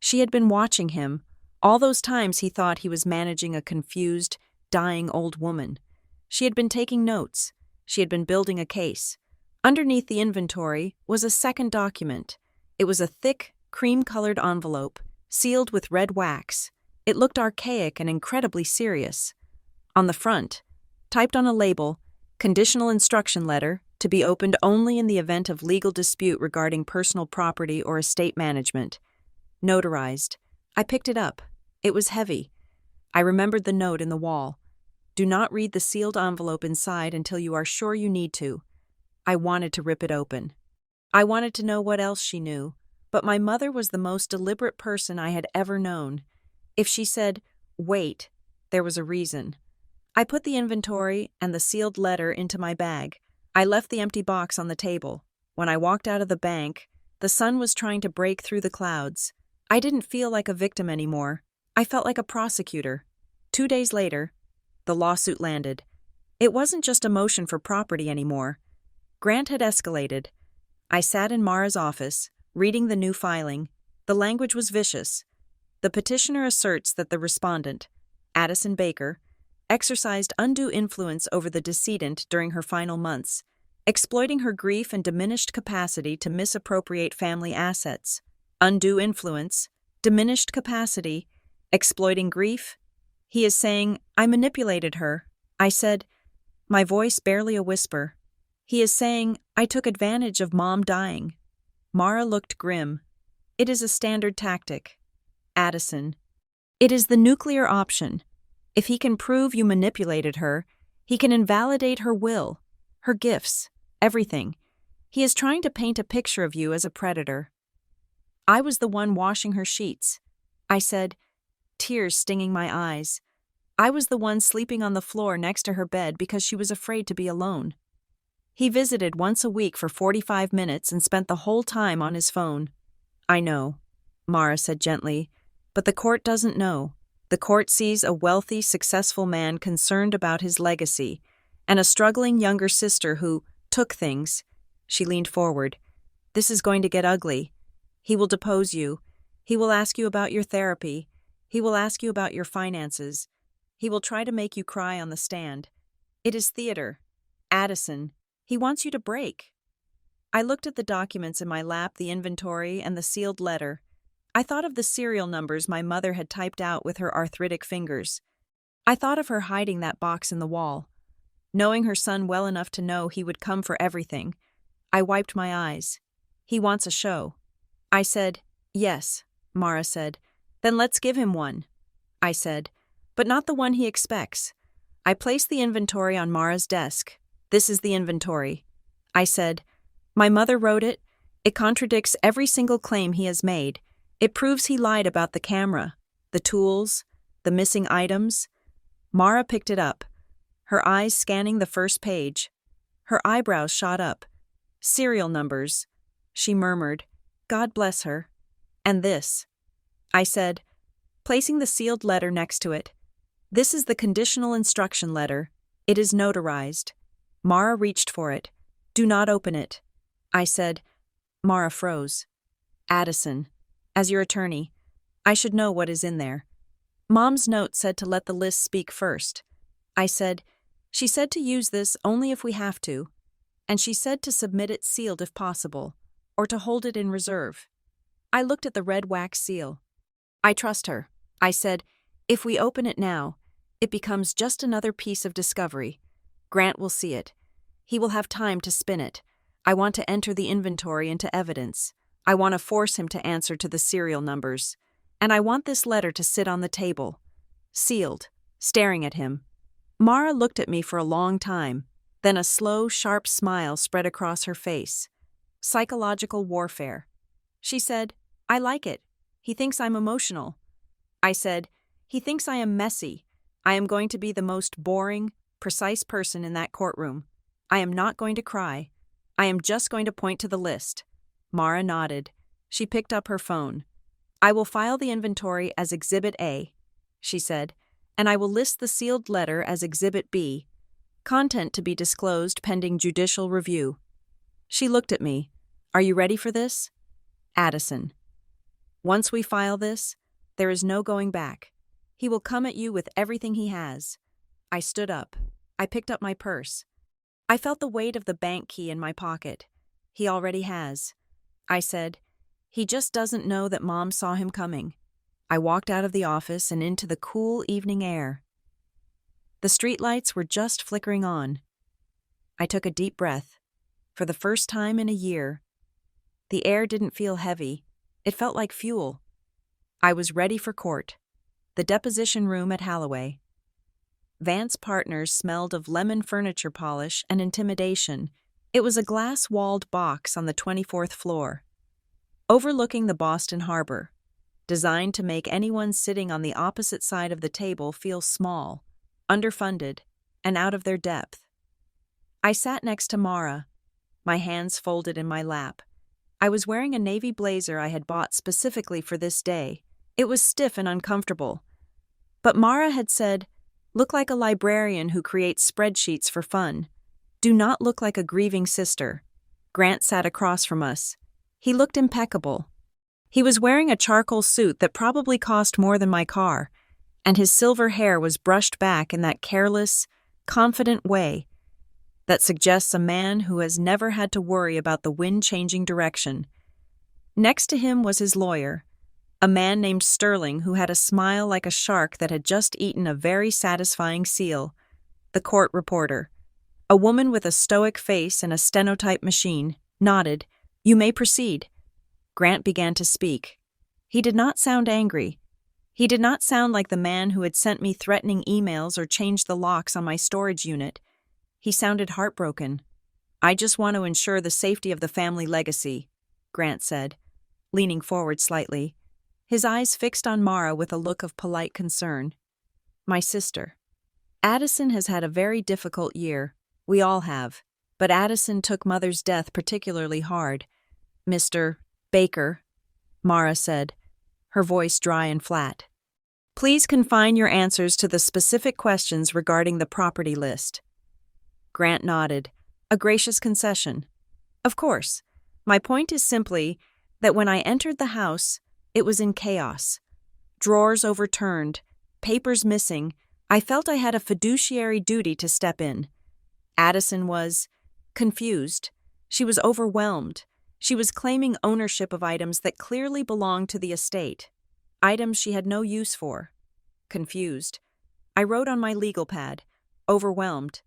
She had been watching him, all those times he thought he was managing a confused, dying old woman. She had been taking notes. She had been building a case. Underneath the inventory was a second document. It was a thick, cream-colored envelope, sealed with red wax. It looked archaic and incredibly serious. On the front, typed on a label, conditional instruction letter, to be opened only in the event of legal dispute regarding personal property or estate management. Notarized. I picked it up. It was heavy. I remembered the note in the wall. Do not read the sealed envelope inside until you are sure you need to. I wanted to rip it open. I wanted to know what else she knew, but my mother was the most deliberate person I had ever known. If she said, "Wait," there was a reason. I put the inventory and the sealed letter into my bag. I left the empty box on the table. When I walked out of the bank, the sun was trying to break through the clouds. I didn't feel like a victim anymore. I felt like a prosecutor. 2 days later, the lawsuit landed. It wasn't just a motion for property anymore. Grant had escalated. I sat in Mara's office, reading the new filing. The language was vicious. The petitioner asserts that the respondent, Addison Baker, exercised undue influence over the decedent during her final months, exploiting her grief and diminished capacity to misappropriate family assets. Undue influence, diminished capacity, exploiting grief. He is saying, I manipulated her. I said, my voice barely a whisper. He is saying, I took advantage of Mom dying. Mara looked grim. It is a standard tactic. Addison. It is the nuclear option. If he can prove you manipulated her, he can invalidate her will, her gifts, everything. He is trying to paint a picture of you as a predator. I was the one washing her sheets. I said, tears stinging my eyes. I was the one sleeping on the floor next to her bed because she was afraid to be alone. He visited once a week for 45 minutes and spent the whole time on his phone. I know, Mara said gently, but the court doesn't know. The court sees a wealthy, successful man concerned about his legacy, and a struggling younger sister who took things. She leaned forward. This is going to get ugly. He will depose you. He will ask you about your therapy. He will ask you about your finances. He will try to make you cry on the stand. It is theater. Addison, he wants you to break. I looked at the documents in my lap, the inventory, and the sealed letter. I thought of the serial numbers my mother had typed out with her arthritic fingers. I thought of her hiding that box in the wall. Knowing her son well enough to know he would come for everything, I wiped my eyes. He wants a show. I said, yes, Mara said. Then let's give him one. I said, but not the one he expects. I placed the inventory on Mara's desk. This is the inventory. I said, my mother wrote it. It contradicts every single claim he has made. It proves he lied about the camera, the tools, the missing items. Mara picked it up, her eyes scanning the first page. Her eyebrows shot up. Serial numbers. She murmured, God bless her. And this. I said, placing the sealed letter next to it. "This is the conditional instruction letter. It is notarized." Mara reached for it. "Do not open it," I said. Mara froze. "Addison, as your attorney, I should know what is in there." "Mom's note said to let the list speak first." I said, "She said to use this only if we have to, and she said to submit it sealed if possible, or to hold it in reserve." I looked at the red wax seal. "I trust her," I said. "If we open it now, it becomes just another piece of discovery. Grant will see it. He will have time to spin it. I want to enter the inventory into evidence. I want to force him to answer to the serial numbers. And I want this letter to sit on the table, sealed, staring at him." Mara looked at me for a long time, then a slow, sharp smile spread across her face. Psychological warfare. She said, "I like it. He thinks I'm emotional." I said, "He thinks I am messy. I am going to be the most boring, precise person in that courtroom. I am not going to cry. I am just going to point to the list." Mara nodded. She picked up her phone. "I will file the inventory as Exhibit A," she said, "and I will list the sealed letter as Exhibit B. Content to be disclosed pending judicial review." She looked at me. "Are you ready for this?" "Addison, once we file this, there is no going back. He will come at you with everything he has." I stood up. I picked up my purse. I felt the weight of the bank key in my pocket. "He already has." I said, "He just doesn't know that Mom saw him coming." I walked out of the office and into the cool evening air. The streetlights were just flickering on. I took a deep breath. For the first time in a year, the air didn't feel heavy. It felt like fuel. I was ready for court. The deposition room at Holloway. Vance Partners smelled of lemon furniture polish and intimidation. It was a glass-walled box on the 24th floor, overlooking the Boston Harbor, designed to make anyone sitting on the opposite side of the table feel small, underfunded, and out of their depth. I sat next to Mara, my hands folded in my lap. I was wearing a navy blazer I had bought specifically for this day. It was stiff and uncomfortable. But Mara had said, "Look like a librarian who creates spreadsheets for fun. Do not look like a grieving sister." Grant sat across from us. He looked impeccable. He was wearing a charcoal suit that probably cost more than my car, and his silver hair was brushed back in that careless, confident way that suggests a man who has never had to worry about the wind changing direction. Next to him was his lawyer, a man named Sterling who had a smile like a shark that had just eaten a very satisfying seal. The court reporter, a woman with a stoic face and a stenotype machine, nodded. "You may proceed." Grant began to speak. He did not sound angry. He did not sound like the man who had sent me threatening emails or changed the locks on my storage unit. He sounded heartbroken. "I just want to ensure the safety of the family legacy," Grant said, leaning forward slightly, his eyes fixed on Mara with a look of polite concern. "My sister. Addison has had a very difficult year. We all have. But Addison took Mother's death particularly hard. Mr. Baker," Mara said, her voice dry and flat. "Please confine your answers to the specific questions regarding the property list." Grant nodded, a gracious concession. "Of course. My point is simply that when I entered the house, it was in chaos. Drawers overturned, papers missing. I felt I had a fiduciary duty to step in. Addison was confused. She was overwhelmed. She was claiming ownership of items that clearly belonged to the estate, items she had no use for. Confused. I wrote on my legal pad, overwhelmed.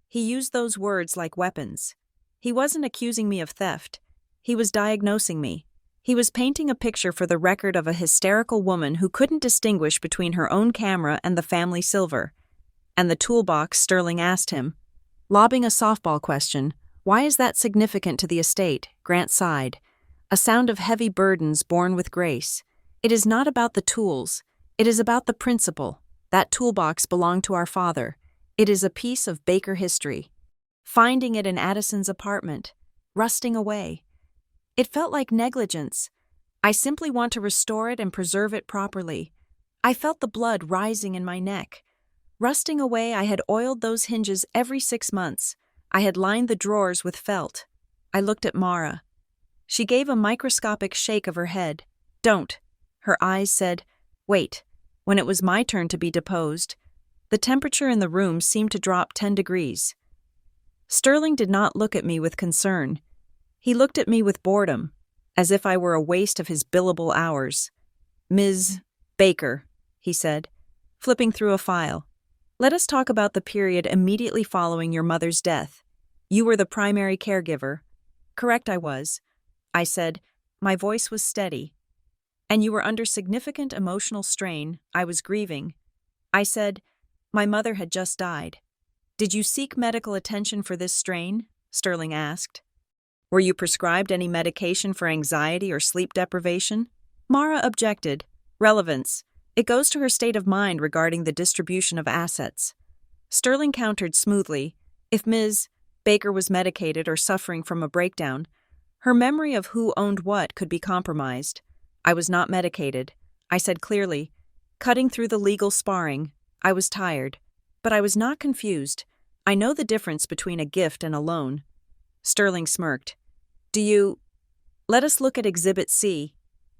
He used those words like weapons. He wasn't accusing me of theft. He was diagnosing me. He was painting a picture for the record of a hysterical woman who couldn't distinguish between her own camera and the family silver. And the toolbox, Sterling asked him, lobbing a softball question. "Why is that significant to the estate?" Grant sighed. A sound of heavy burdens borne with grace. "It is not about the tools. It is about the principle. That toolbox belonged to our father. It is a piece of Baker history. Finding it in Addison's apartment, rusting away. It felt like negligence. I simply want to restore it and preserve it properly. I felt the blood rising in my neck. Rusting away, I had oiled those hinges every 6 months. I had lined the drawers with felt. I looked at Mara. She gave a microscopic shake of her head. Don't. Her eyes said, wait. When it was my turn to be deposed, the temperature in the room seemed to drop 10 degrees. Sterling did not look at me with concern. He looked at me with boredom, as if I were a waste of his billable hours. Ms. Baker, he said, flipping through a file. Let us talk about the period immediately following your mother's death. You were the primary caregiver. Correct, I was. I said. My voice was steady. And you were under significant emotional strain. I was grieving. I said, my mother had just died. Did you seek medical attention for this strain? Sterling asked. Were you prescribed any medication for anxiety or sleep deprivation? Mara objected. Relevance. It goes to her state of mind regarding the distribution of assets. Sterling countered smoothly. If Ms. Baker was medicated or suffering from a breakdown, her memory of who owned what could be compromised. I was not medicated. I said clearly, cutting through the legal sparring. I was tired. But I was not confused. I know the difference between a gift and a loan. Sterling smirked. Let us look at Exhibit C.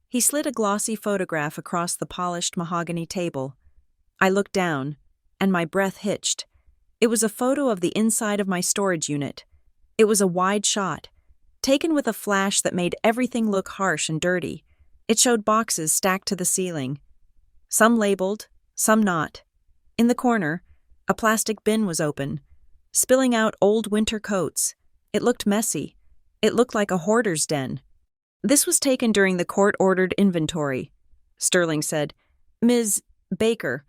He slid a glossy photograph across the polished mahogany table. I looked down, and my breath hitched. It was a photo of the inside of my storage unit. It was a wide shot, taken with a flash that made everything look harsh and dirty. It showed boxes stacked to the ceiling. Some labeled, some not. In the corner, a plastic bin was open, spilling out old winter coats. It looked messy. It looked like a hoarder's den. This was taken during the court-ordered inventory. Sterling said, Ms. Baker,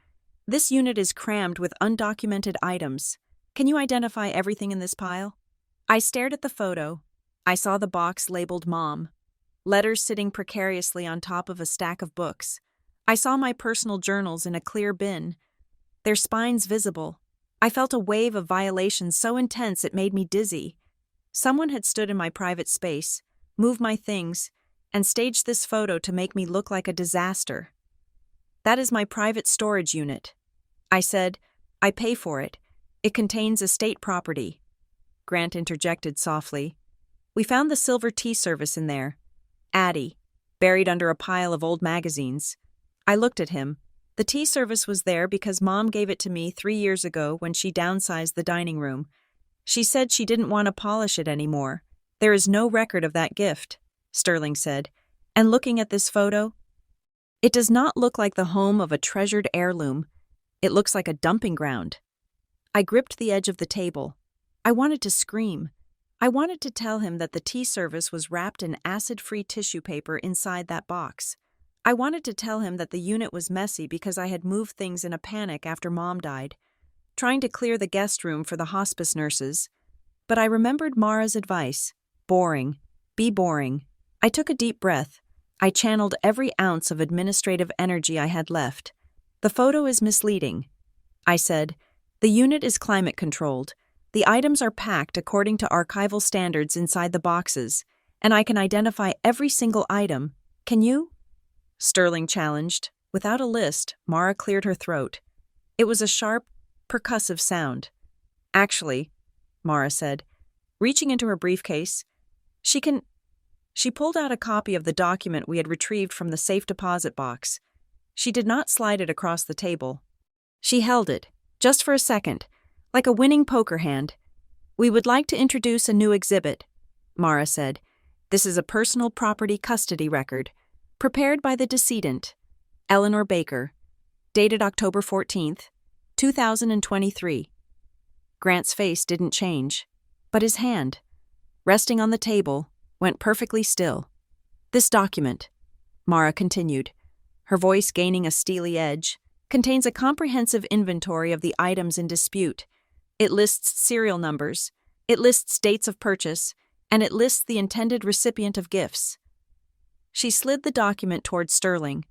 this unit is crammed with undocumented items. Can you identify everything in this pile? I stared at the photo. I saw the box labeled Mom, letters sitting precariously on top of a stack of books. I saw my personal journals in a clear bin, their spines visible. I felt a wave of violations so intense it made me dizzy. Someone had stood in my private space, moved my things, and staged this photo to make me look like a disaster. That is my private storage unit. I said, I pay for it. It contains estate property. Grant interjected softly. We found the silver tea service in there. Addie, buried under a pile of old magazines. I looked at him. The tea service was there because Mom gave it to me 3 years ago when she downsized the dining room. She said she didn't want to polish it anymore. There is no record of that gift, Sterling said. And looking at this photo, it does not look like the home of a treasured heirloom. It looks like a dumping ground. I gripped the edge of the table. I wanted to scream. I wanted to tell him that the tea service was wrapped in acid-free tissue paper inside that box. I wanted to tell him that the unit was messy because I had moved things in a panic after Mom died, trying to clear the guest room for the hospice nurses. But I remembered Mara's advice. Boring. Be boring. I took a deep breath. I channeled every ounce of administrative energy I had left. The photo is misleading. I said, the unit is climate controlled. The items are packed according to archival standards inside the boxes, and I can identify every single item. Can you? Sterling challenged. Without a list, Mara cleared her throat. It was a sharp, percussive sound. Actually, Mara said, reaching into her briefcase, She pulled out a copy of the document we had retrieved from the safe deposit box. She did not slide it across the table. She held it, just for a second, like a winning poker hand. We would like to introduce a new exhibit, Mara said. This is a personal property custody record, prepared by the decedent, Eleanor Baker, dated October 14th, 2023. Grant's face didn't change, but his hand, resting on the table, went perfectly still. This document, Mara continued, her voice gaining a steely edge, contains a comprehensive inventory of the items in dispute. It lists serial numbers, it lists dates of purchase, and it lists the intended recipient of gifts. She slid the document toward Sterling.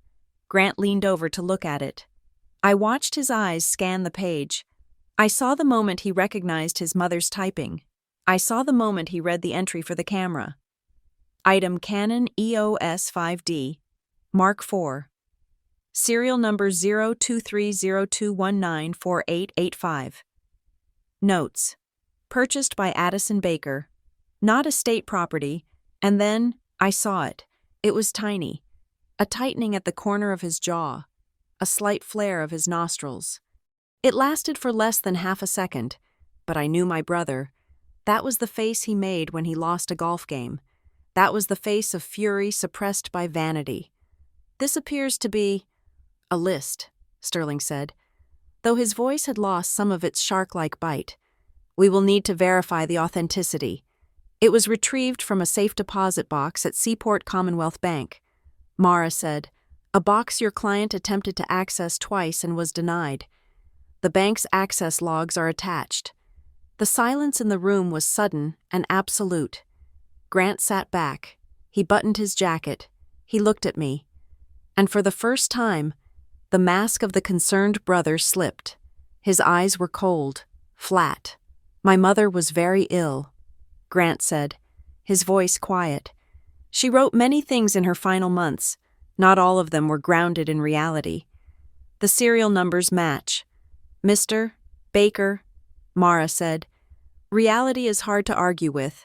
Grant leaned over to look at it. I watched his eyes scan the page. I saw the moment he recognized his mother's typing. I saw the moment he read the entry for the camera. Item Canon EOS 5D, Mark IV. Serial number 02302194885. Notes. Purchased by Addison Baker. Not estate property, and then I saw it. It was tiny. A tightening at the corner of his jaw. A slight flare of his nostrils. It lasted for less than half a second, but I knew my brother. That was the face he made when he lost a golf game. That was the face of fury suppressed by vanity. This appears to be a list, Sterling said, though his voice had lost some of its shark-like bite. We will need to verify the authenticity. It was retrieved from a safe deposit box at Seaport Commonwealth Bank. Mara said, a box your client attempted to access twice and was denied. The bank's access logs are attached. The silence in the room was sudden and absolute. Grant sat back. He buttoned his jacket. He looked at me. And for the first time, the mask of the concerned brother slipped. His eyes were cold, flat. My mother was very ill, Grant said, his voice quiet. She wrote many things in her final months. Not all of them were grounded in reality. The serial numbers match. Mr. Baker, Mara said. Reality is hard to argue with.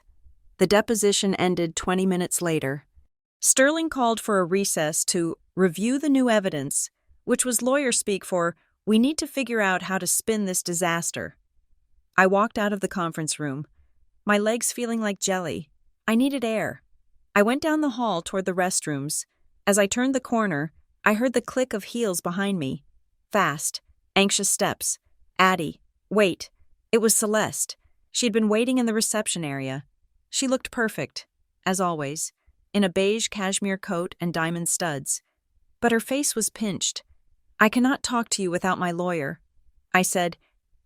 The deposition ended 20 minutes later. Sterling called for a recess to review the new evidence, which was lawyer speak for, we need to figure out how to spin this disaster. I walked out of the conference room, my legs feeling like jelly. I needed air. I went down the hall toward the restrooms. As I turned the corner, I heard the click of heels behind me. Fast, anxious steps. Addie, wait. It was Celeste. She'd been waiting in the reception area. She looked perfect, as always, in a beige cashmere coat and diamond studs. But her face was pinched. I cannot talk to you without my lawyer, I said,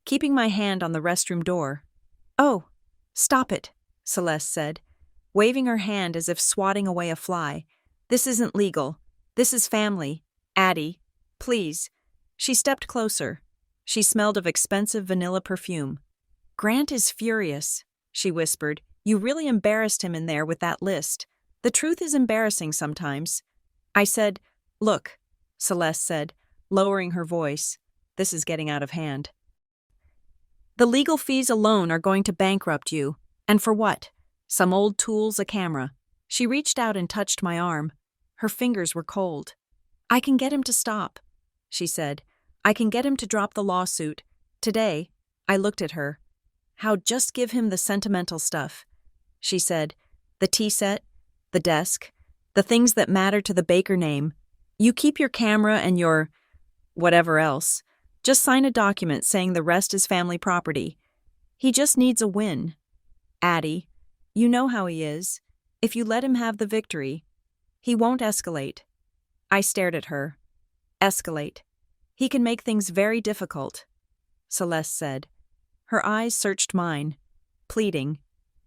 keeping my hand on the restroom door. Oh, stop it, Celeste said, waving her hand as if swatting away a fly. This isn't legal. This is family. Addie, please. She stepped closer. She smelled of expensive vanilla perfume. Grant is furious, she whispered. You really embarrassed him in there with that list. The truth is embarrassing sometimes. I said, look, Celeste said, lowering her voice. This is getting out of hand. The legal fees alone are going to bankrupt you. And for what? Some old tools, a camera. She reached out and touched my arm. Her fingers were cold. I can get him to stop, she said. I can get him to drop the lawsuit. Today, I looked at her. How just give him the sentimental stuff, she said. The tea set, the desk, the things that matter to the Baker name. You keep your camera and your whatever else. Just sign a document saying the rest is family property. He just needs a win. Addie, you know how he is. If you let him have the victory, he won't escalate. I stared at her. Escalate. He can make things very difficult, Celeste said. Her eyes searched mine, pleading.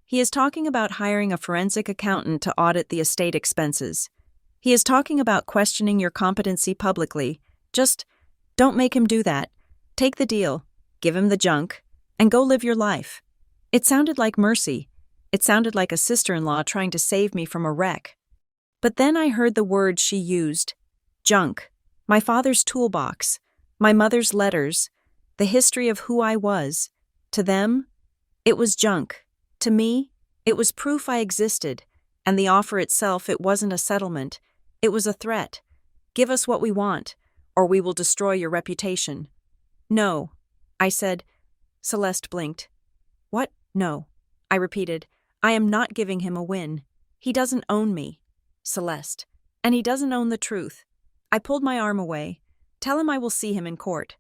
He is talking about hiring a forensic accountant to audit the estate expenses. He is talking about questioning your competency publicly. Just don't make him do that. Take the deal, give him the junk, and go live your life. It sounded like mercy. It sounded like a sister-in-law trying to save me from a wreck. But then I heard the words she used. Junk. My father's toolbox. My mother's letters. The history of who I was. To them, it was junk. To me, it was proof I existed. And the offer itself, it wasn't a settlement. It was a threat. Give us what we want, or we will destroy your reputation. No, I said. Celeste blinked. What? No, I repeated. I am not giving him a win. He doesn't own me, Celeste, and he doesn't own the truth. I pulled my arm away. Tell him I will see him in court.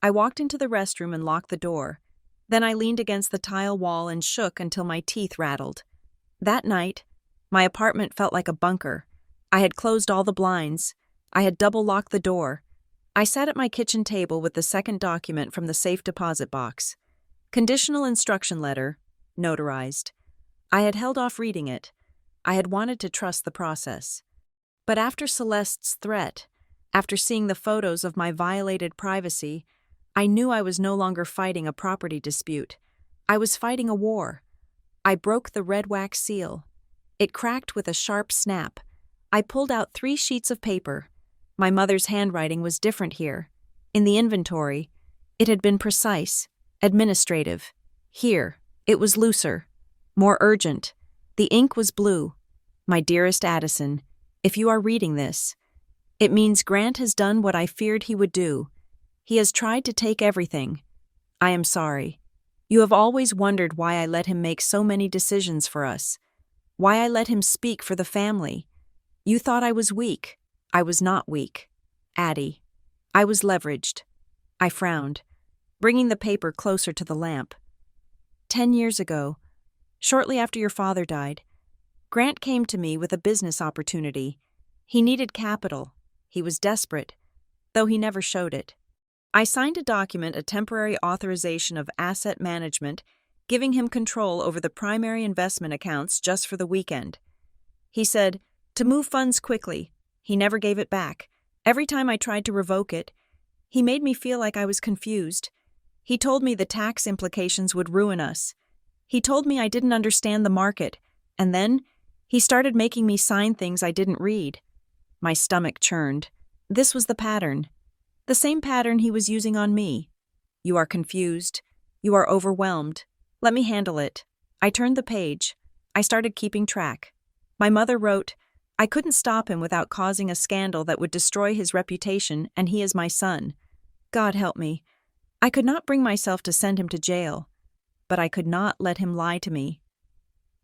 I walked into the restroom and locked the door. Then I leaned against the tile wall and shook until my teeth rattled. That night, my apartment felt like a bunker. I had closed all the blinds. I had double-locked the door. I sat at my kitchen table with the second document from the safe deposit box. Conditional instruction letter, notarized. I had held off reading it. I had wanted to trust the process. But after Celeste's threat, after seeing the photos of my violated privacy, I knew I was no longer fighting a property dispute. I was fighting a war. I broke the red wax seal. It cracked with a sharp snap. I pulled out 3 sheets of paper. My mother's handwriting was different here. In the inventory, it had been precise, administrative. Here, it was looser, more urgent. The ink was blue. My dearest Addison, if you are reading this, it means Grant has done what I feared he would do. He has tried to take everything. I am sorry. You have always wondered why I let him make so many decisions for us, why I let him speak for the family. You thought I was weak. I was not weak. Addie. I was leveraged. I frowned, bringing the paper closer to the lamp. 10 years ago, shortly after your father died, Grant came to me with a business opportunity. He needed capital. He was desperate, though he never showed it. I signed a document, a temporary authorization of asset management, giving him control over the primary investment accounts just for the weekend. He said, to move funds quickly. He never gave it back. Every time I tried to revoke it, he made me feel like I was confused. He told me the tax implications would ruin us. He told me I didn't understand the market, and then he started making me sign things I didn't read. My stomach churned. This was the pattern. The same pattern he was using on me. You are confused. You are overwhelmed. Let me handle it. I turned the page. I started keeping track. My mother wrote, I couldn't stop him without causing a scandal that would destroy his reputation, and he is my son. God help me. I could not bring myself to send him to jail, but I could not let him lie to me.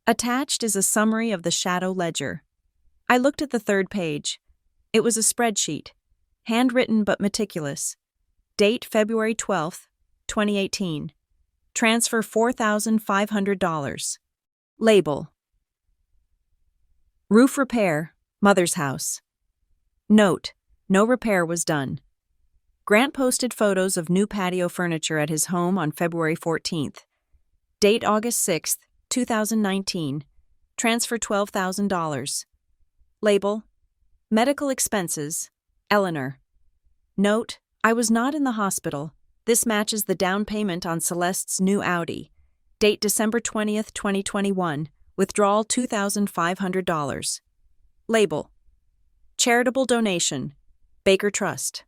Attached is a summary of the shadow ledger. I looked at the third page. It was a spreadsheet, handwritten but meticulous. Date February 12th, 2018. Transfer $4,500. Label. Roof repair, mother's house. Note, no repair was done. Grant posted photos of new patio furniture at his home on February 14th. Date August 6th, 2019. Transfer $12,000. Label. Medical expenses. Eleanor. Note, I was not in the hospital. This matches the down payment on Celeste's new Audi. Date December 20th, 2021. Withdrawal $2,500. Label. Charitable donation. Baker Trust.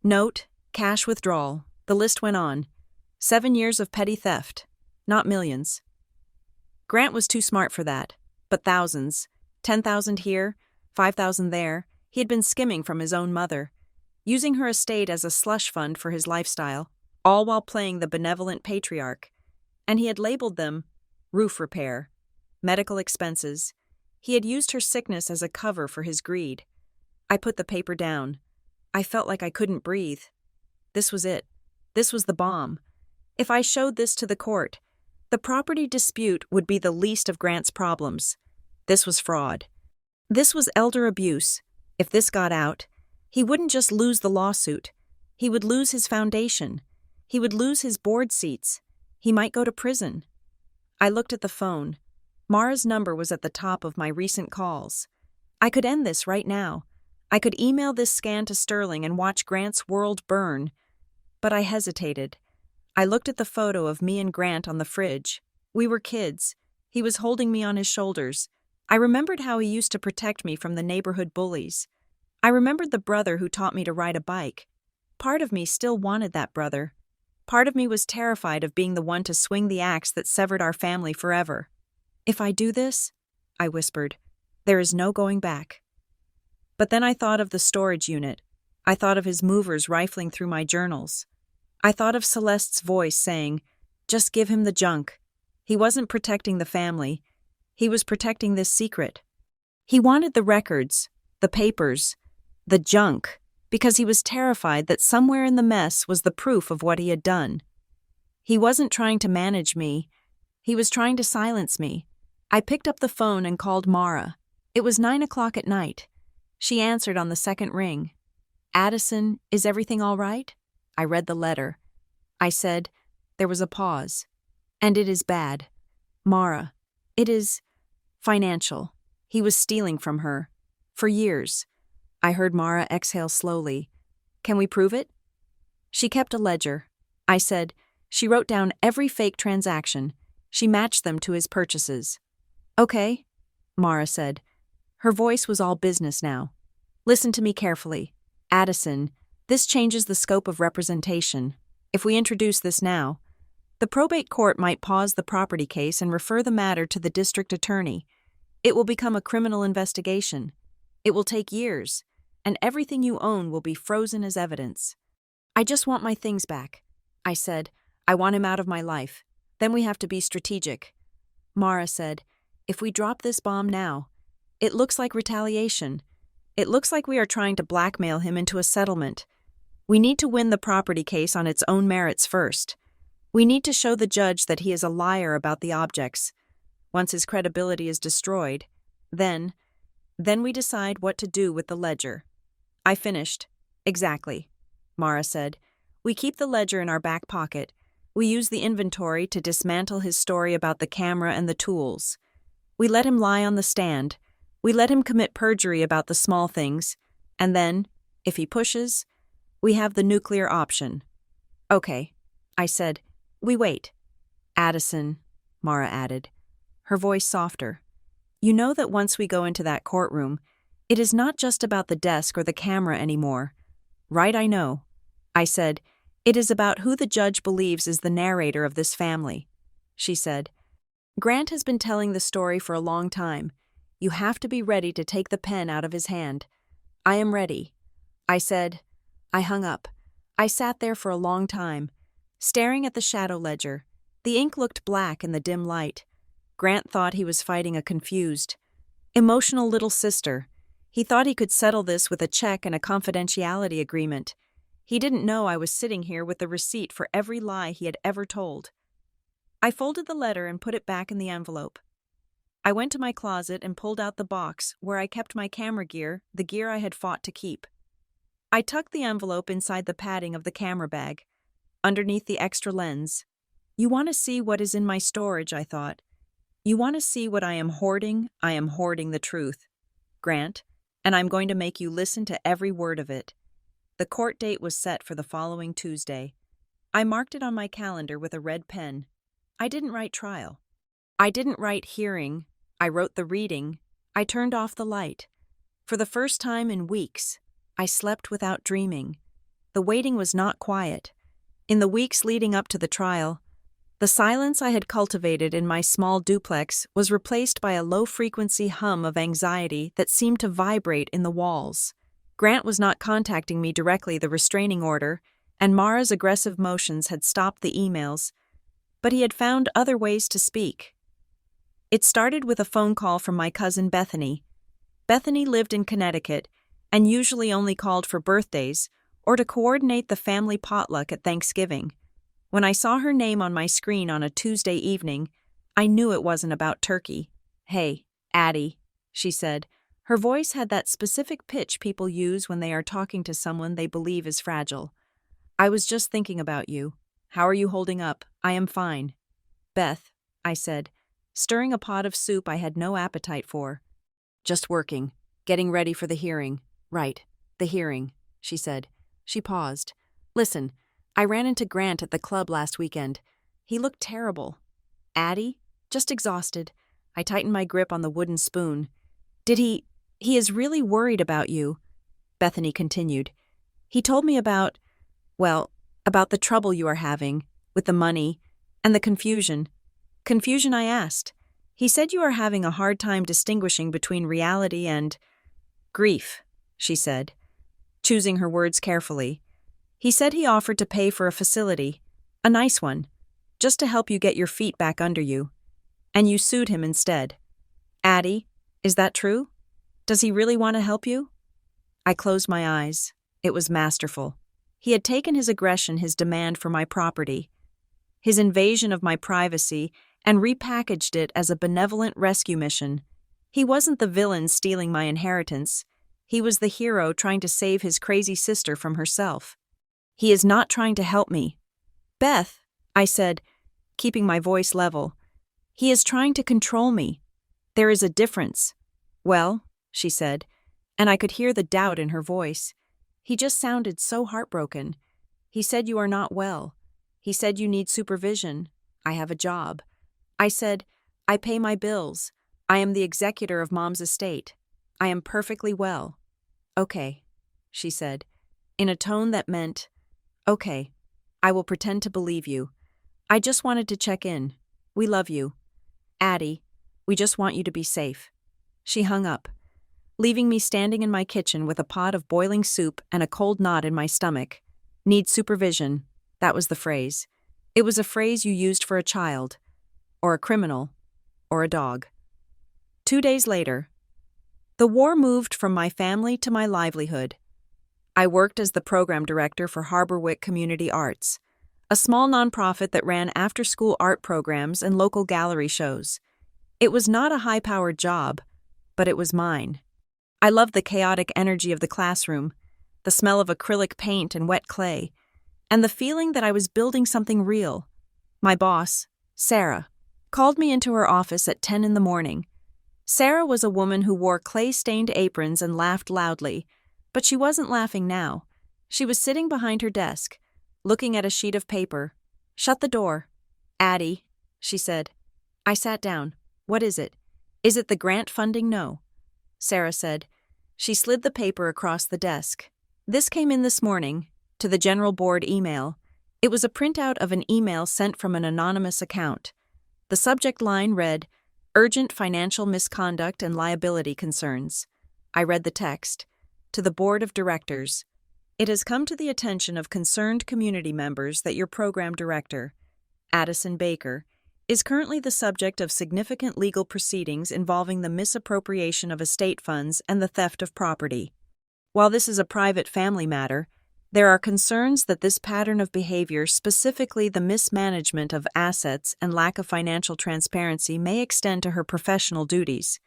Note, cash withdrawal. The list went on. 7 years of petty theft. Not millions. Grant was too smart for that. But thousands. 10,000 here, 5,000 there. He had been skimming from his own mother, using her estate as a slush fund for his lifestyle, all while playing the benevolent patriarch. And he had labeled them roof repair, medical expenses. He had used her sickness as a cover for his greed. I put the paper down. I felt like I couldn't breathe. This was it. This was the bomb. If I showed this to the court, the property dispute would be the least of Grant's problems. This was fraud. This was elder abuse. If this got out, he wouldn't just lose the lawsuit. He would lose his foundation. He would lose his board seats. He might go to prison. I looked at the phone. Mara's number was at the top of my recent calls. I could end this right now. I could email this scan to Sterling and watch Grant's world burn. But I hesitated. I looked at the photo of me and Grant on the fridge. We were kids. He was holding me on his shoulders. I remembered how he used to protect me from the neighborhood bullies. I remembered the brother who taught me to ride a bike. Part of me still wanted that brother. Part of me was terrified of being the one to swing the axe that severed our family forever. If I do this, I whispered, there is no going back. But then I thought of the storage unit. I thought of his movers rifling through my journals. I thought of Celeste's voice saying, just give him the junk. He wasn't protecting the family. He was protecting this secret. He wanted the records, the papers, the junk, because he was terrified that somewhere in the mess was the proof of what he had done. He wasn't trying to manage me. He was trying to silence me. I picked up the phone and called Mara. It was 9 o'clock at night. She answered on the second ring. Addison, is everything all right? I read the letter. I said, there was a pause. And it is bad. Mara, it is financial. He was stealing from her. For years. I heard Mara exhale slowly. Can we prove it? She kept a ledger. I said, she wrote down every fake transaction. She matched them to his purchases. Okay, Mara said. Her voice was all business now. Listen to me carefully. Addison, this changes the scope of representation. If we introduce this now, the probate court might pause the property case and refer the matter to the district attorney. It will become a criminal investigation. It will take years, and everything you own will be frozen as evidence. I just want my things back. I said, I want him out of my life. Then we have to be strategic. Mara said, if we drop this bomb now, it looks like retaliation. It looks like we are trying to blackmail him into a settlement. We need to win the property case on its own merits first. We need to show the judge that he is a liar about the objects. Once his credibility is destroyed, then we decide what to do with the ledger. I finished. Exactly, Mara said. We keep the ledger in our back pocket. We use the inventory to dismantle his story about the camera and the tools. We let him lie on the stand. We let him commit perjury about the small things. And then, if he pushes, we have the nuclear option. Okay, I said. We wait. Addison, Mara added, her voice softer. You know that once we go into that courtroom, it is not just about the desk or the camera anymore. Right, I know. I said, it is about who the judge believes is the narrator of this family. She said, Grant has been telling the story for a long time. You have to be ready to take the pen out of his hand. I am ready. I said. I hung up. I sat there for a long time, staring at the shadow ledger. The ink looked black in the dim light. Grant thought he was fighting a confused, emotional little sister. He thought he could settle this with a check and a confidentiality agreement. He didn't know I was sitting here with the receipt for every lie he had ever told. I folded the letter and put it back in the envelope. I went to my closet and pulled out the box where I kept my camera gear, the gear I had fought to keep. I tucked the envelope inside the padding of the camera bag, underneath the extra lens. You want to see what is in my storage, I thought. You want to see what I am hoarding the truth, Grant, and I'm going to make you listen to every word of it. The court date was set for the following Tuesday. I marked it on my calendar with a red pen. I didn't write trial. I didn't write hearing. I wrote the reading. I turned off the light. For the first time in weeks, I slept without dreaming. The waiting was not quiet. In the weeks leading up to the trial, the silence I had cultivated in my small duplex was replaced by a low-frequency hum of anxiety that seemed to vibrate in the walls. Grant was not contacting me directly, the restraining order, and Mara's aggressive motions had stopped the emails, but he had found other ways to speak. It started with a phone call from my cousin Bethany. Bethany lived in Connecticut and usually only called for birthdays or to coordinate the family potluck at Thanksgiving. When I saw her name on my screen on a Tuesday evening, I knew it wasn't about turkey. Hey, Addie, she said. Her voice had that specific pitch people use when they are talking to someone they believe is fragile. I was just thinking about you. How are you holding up? I am fine. Beth, I said, stirring a pot of soup I had no appetite for. Just working, getting ready for the hearing. Right, the hearing, she said. She paused. Listen, I ran into Grant at the club last weekend. He looked terrible. Addie? Just exhausted. I tightened my grip on the wooden spoon. He is really worried about you, Bethany continued. He told me about the trouble you are having, with the money, and the confusion. Confusion, I asked. He said you are having a hard time distinguishing between reality and grief, she said, choosing her words carefully. He said he offered to pay for a facility, a nice one, just to help you get your feet back under you. And you sued him instead. Addie, is that true? Does he really want to help you? I closed my eyes. It was masterful. He had taken his aggression, his demand for my property, his invasion of my privacy, and repackaged it as a benevolent rescue mission. He wasn't the villain stealing my inheritance. He was the hero trying to save his crazy sister from herself. He is not trying to help me. Beth, I said, keeping my voice level. He is trying to control me. There is a difference. Well, she said, and I could hear the doubt in her voice. He just sounded so heartbroken. He said you are not well. He said you need supervision. I have a job. I said, I pay my bills. I am the executor of Mom's estate. I am perfectly well. Okay, she said, in a tone that meant, okay, I will pretend to believe you. I just wanted to check in. We love you. Addie, we just want you to be safe. She hung up, leaving me standing in my kitchen with a pot of boiling soup and a cold knot in my stomach. Need supervision. That was the phrase. It was a phrase you used for a child, or a criminal, or a dog. 2 days later, the war moved from my family to my livelihood. I worked as the program director for Harborwick Community Arts, a small nonprofit that ran after-school art programs and local gallery shows. It was not a high-powered job, but it was mine. I loved the chaotic energy of the classroom, the smell of acrylic paint and wet clay, and the feeling that I was building something real. My boss, Sarah, called me into her office at 10 in the morning. Sarah was a woman who wore clay-stained aprons and laughed loudly, but she wasn't laughing now. She was sitting behind her desk, looking at a sheet of paper. "Shut the door." "Addie," she said. I sat down. "What is it? Is it the grant funding?" "No," Sarah said. She slid the paper across the desk. "This came in this morning, to the General Board email." It was a printout of an email sent from an anonymous account. The subject line read, "Urgent financial misconduct and liability concerns." I read the text. "To the Board of Directors. It has come to the attention of concerned community members that your program director, Addison Baker, is currently the subject of significant legal proceedings involving the misappropriation of estate funds and the theft of property. While this is a private family matter, there are concerns that this pattern of behavior, specifically the mismanagement of assets and lack of financial transparency, may extend to her professional duties.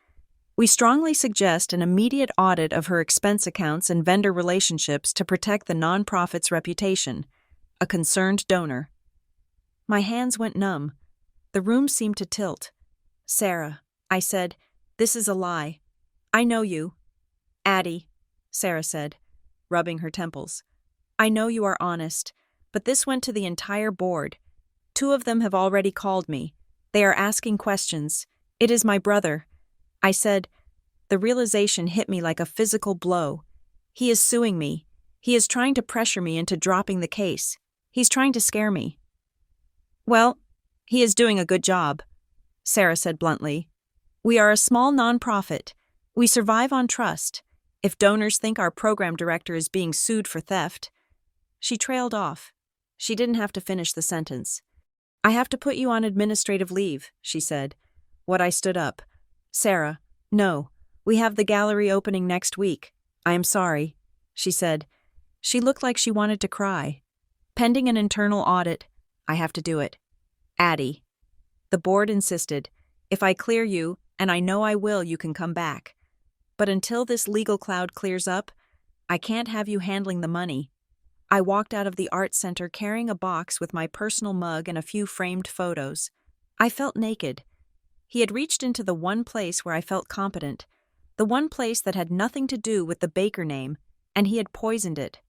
We strongly suggest an immediate audit of her expense accounts and vendor relationships to protect the nonprofit's reputation. A concerned donor. My hands went numb. The room seemed to tilt. "Sarah," I said, "this is a lie. I know you." "Addie," Sarah said, rubbing her temples. "I know you are honest, but this went to the entire board. 2 of them have already called me. They are asking questions. It is my brother." I said, "The realization hit me like a physical blow. He is suing me. He is trying to pressure me into dropping the case. He's trying to scare me." "Well, he is doing a good job," Sarah said bluntly. "We are a small nonprofit. We survive on trust. If donors think our program director is being sued for theft..." She trailed off. She didn't have to finish the sentence. "I have to put you on administrative leave," she said. I stood up. "Sarah, no. We have the gallery opening next week. I am sorry," she said. She looked like she wanted to cry. "Pending an internal audit, I have to do it." "Addie." The board insisted. "If I clear you, and I know I will, you can come back. But until this legal cloud clears up, I can't have you handling the money." I walked out of the art center carrying a box with my personal mug and a few framed photos. I felt naked. He had reached into the one place where I felt competent, the one place that had nothing to do with the Baker name, and he had poisoned it.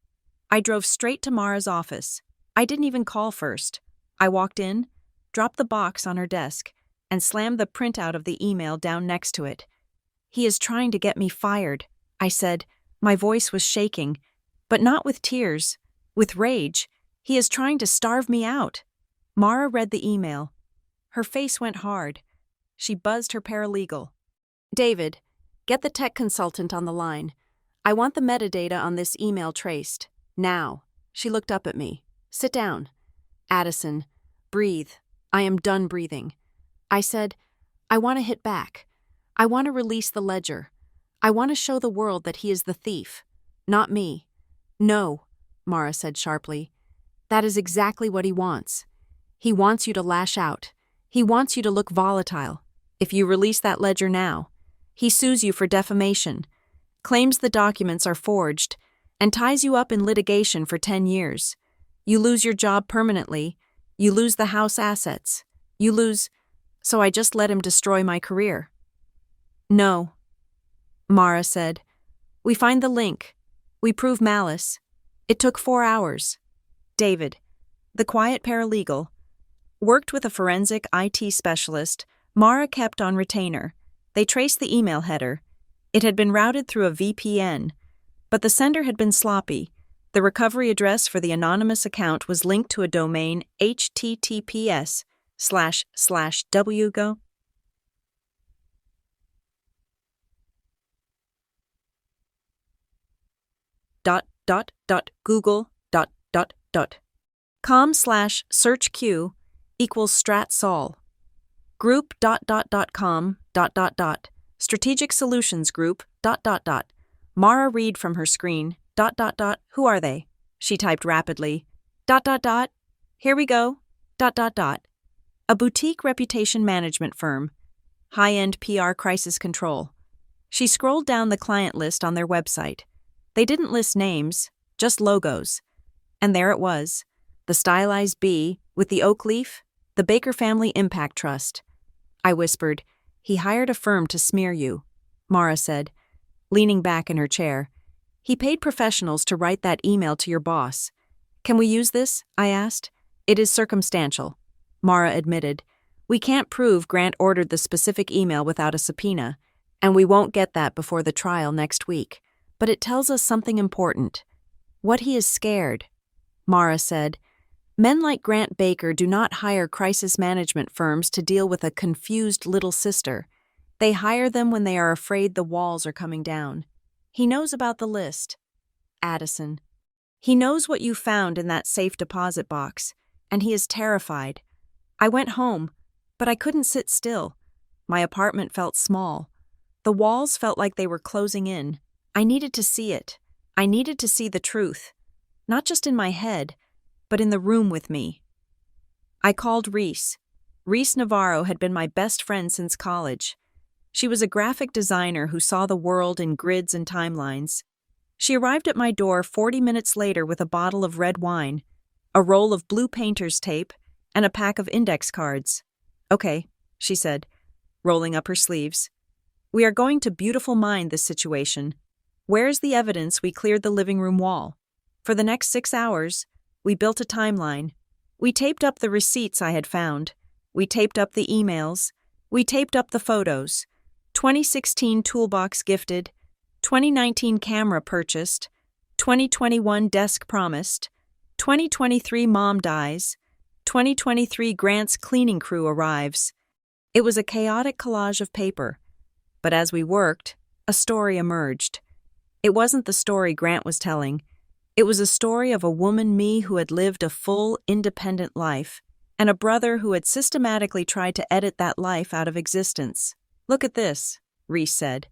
I drove straight to Mara's office. I didn't even call first. I walked in, dropped the box on her desk, and slammed the printout of the email down next to it. "He is trying to get me fired," I said. My voice was shaking, but not with tears, with rage. "He is trying to starve me out." Mara read the email. Her face went hard. She buzzed her paralegal. "David, get the tech consultant on the line. I want the metadata on this email traced. Now." She looked up at me. "Sit down." "Addison, breathe. I am done breathing." I said, "I want to hit back. I want to release the ledger. I want to show the world that he is the thief, not me." "No," Mara said sharply. "That is exactly what he wants. He wants you to lash out. He wants you to look volatile. If you release that ledger now, he sues you for defamation, claims the documents are forged, and ties you up in litigation for 10 years. You lose your job permanently. You lose the house assets. You lose..." So I just let him destroy my career. "No," Mara said. "We find the link. We prove malice. It took 4 hours. David, the quiet paralegal, worked with a forensic IT specialist Mara kept on retainer. They traced the email header. It had been routed through a VPN, But the sender had been sloppy. The recovery address for the anonymous account was linked to a domain https://wgo. .google. .com/search q equals strat sol. Group. .com. Strategic Solutions Group. Mara read from her screen. Who are they? She typed rapidly. Here we go. A boutique reputation management firm. High-end PR crisis control. She scrolled down the client list on their website. They didn't list names, just logos. And there it was, the stylized bee with the oak leaf, the Baker Family Impact Trust. I whispered, "He hired a firm to smear you," Mara said, leaning back in her chair. "He paid professionals to write that email to your boss." "Can we use this?" I asked. "It is circumstantial," Mara admitted. "We can't prove Grant ordered the specific email without a subpoena, and we won't get that before the trial next week. But it tells us something important. What he is scared," Mara said. "Men like Grant Baker do not hire crisis management firms to deal with a confused little sister. They hire them when they are afraid the walls are coming down. He knows about the list. Addison. He knows what you found in that safe deposit box, and he is terrified. I went home, but I couldn't sit still. My apartment felt small. The walls felt like they were closing in. I needed to see it. I needed to see the truth. Not just in my head, but in the room with me." I called Reese. Reese Navarro had been my best friend since college. She was a graphic designer who saw the world in grids and timelines. She arrived at my door 40 minutes later with a bottle of red wine, a roll of blue painter's tape, and a pack of index cards. "Okay," she said, rolling up her sleeves. "We are going to beautiful mind this situation. Where's the evidence we cleared the living room wall? For the next 6 hours, we built a timeline. We taped up the receipts I had found. We taped up the emails. We taped up the photos. 2016 toolbox gifted. 2019 camera purchased. 2021 desk promised. 2023 mom dies. 2023 Grant's cleaning crew arrives." It was a chaotic collage of paper. But as we worked, a story emerged. It wasn't the story Grant was telling. It was a story of a woman, me, who had lived a full, independent life, and a brother who had systematically tried to edit that life out of existence. "Look at this," Reese said,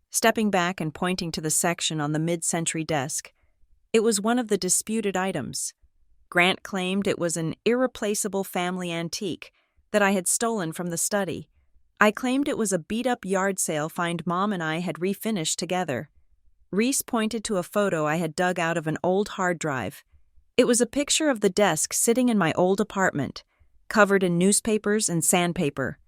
stepping back and pointing to the section on the mid-century desk. It was one of the disputed items. Grant claimed it was an irreplaceable family antique that I had stolen from the study. I claimed it was a beat-up yard sale find Mom and I had refinished together. Reese pointed to a photo I had dug out of an old hard drive. It was a picture of the desk sitting in my old apartment, covered in newspapers and sandpaper.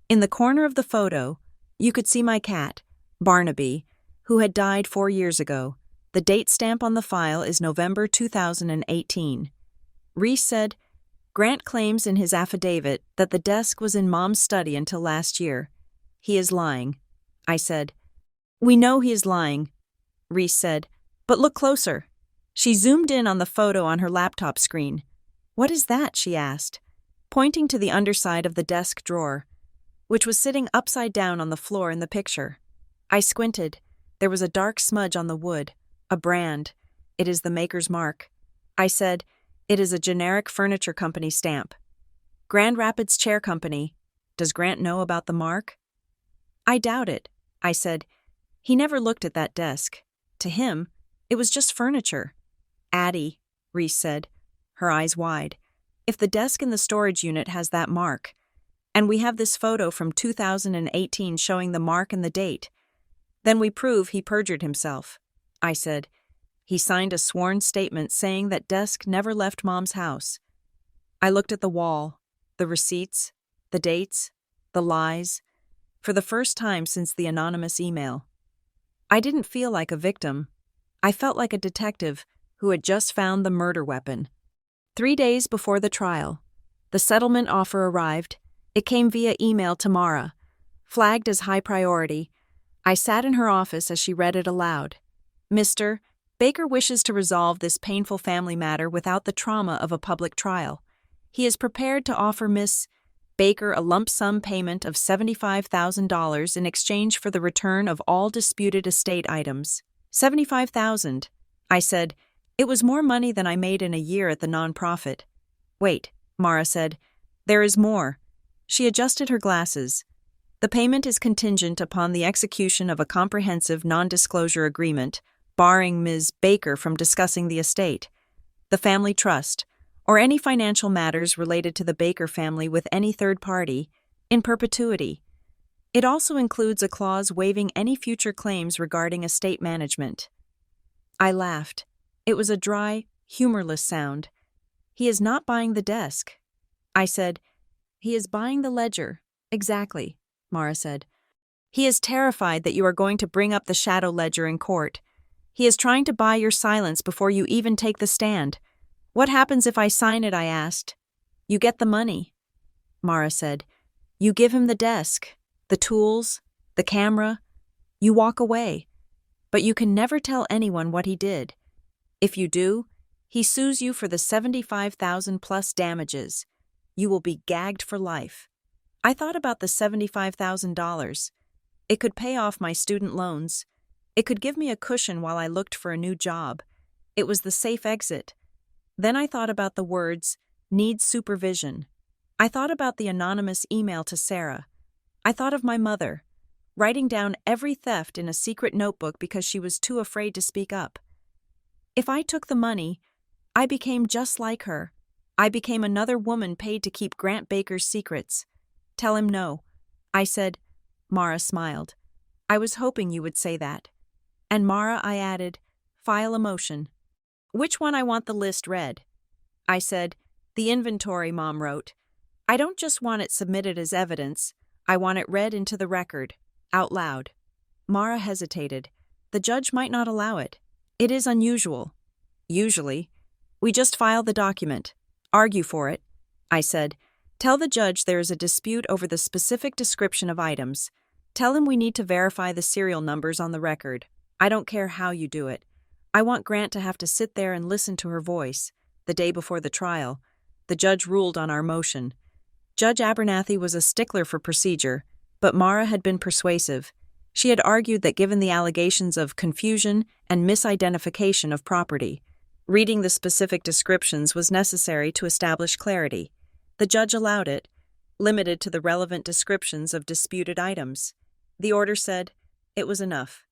In the corner of the photo, you could see my cat, Barnaby, who had died 4 years ago. The date stamp on the file is November 2018. Reese said, "Grant claims in his affidavit that the desk was in Mom's study until last year. He is lying." I said, "We know he is lying," Reese said, "but look closer." She zoomed in on the photo on her laptop screen. "What is that?" she asked, pointing to the underside of the desk drawer, which was sitting upside down on the floor in the picture. I squinted. There was a dark smudge on the wood, a brand. "It is the maker's mark." I said, "It is a generic furniture company stamp." "Grand Rapids Chair Company. Does Grant know about the mark?" "I doubt it," I said. "He never looked at that desk. To him, it was just furniture." "Addie," Reese said, her eyes wide. "If the desk in the storage unit has that mark, and we have this photo from 2018 showing the mark and the date, then we prove he perjured himself." I said, "He signed a sworn statement saying that desk never left Mom's house." I looked at the wall, the receipts, the dates, the lies, for the first time since the anonymous email. I didn't feel like a victim. I felt like a detective who had just found the murder weapon. 3 days before the trial, the settlement offer arrived. It came via email to Mara, flagged as high priority. I sat in her office as she read it aloud. "Mr. Baker wishes to resolve this painful family matter without the trauma of a public trial. He is prepared to offer Miss Baker a lump sum payment of $75,000 in exchange for the return of all disputed estate items. $75,000, I said. It was more money than I made in a year at the nonprofit. Wait, Mara said. There is more. She adjusted her glasses. The payment is contingent upon the execution of a comprehensive non-disclosure agreement, barring Ms. Baker from discussing the estate, the family trust, or any financial matters related to the Baker family with any third party, in perpetuity. It also includes a clause waiving any future claims regarding estate management. I laughed. It was a dry, humorless sound. He is not buying the desk. I said, he is buying the ledger. Exactly, Mara said. He is terrified that you are going to bring up the shadow ledger in court. He is trying to buy your silence before you even take the stand. What happens if I sign it, I asked. You get the money, Mara said. You give him the desk, the tools, the camera. You walk away. But you can never tell anyone what he did. If you do, he sues you for the $75,000 plus damages. You will be gagged for life. I thought about the $75,000. It could pay off my student loans. It could give me a cushion while I looked for a new job. It was the safe exit. Then I thought about the words, "needs supervision." I thought about the anonymous email to Sarah. I thought of my mother, writing down every theft in a secret notebook because she was too afraid to speak up. If I took the money, I became just like her. I became another woman paid to keep Grant Baker's secrets. Tell him no, I said. Mara smiled. I was hoping you would say that. And Mara, I added, file a motion. Which one I want the list read? I said, the inventory Mom wrote. I don't just want it submitted as evidence. I want it read into the record, out loud. Mara hesitated. The judge might not allow it. It is unusual. Usually. We just file the document. Argue for it, I said. Tell the judge there is a dispute over the specific description of items. Tell him we need to verify the serial numbers on the record. I don't care how you do it. I want Grant to have to sit there and listen to her voice. The day before the trial, the judge ruled on our motion. Judge Abernathy was a stickler for procedure, but Mara had been persuasive. She had argued that given the allegations of confusion and misidentification of property, reading the specific descriptions was necessary to establish clarity. The judge allowed it, limited to the relevant descriptions of disputed items. The order said it was enough.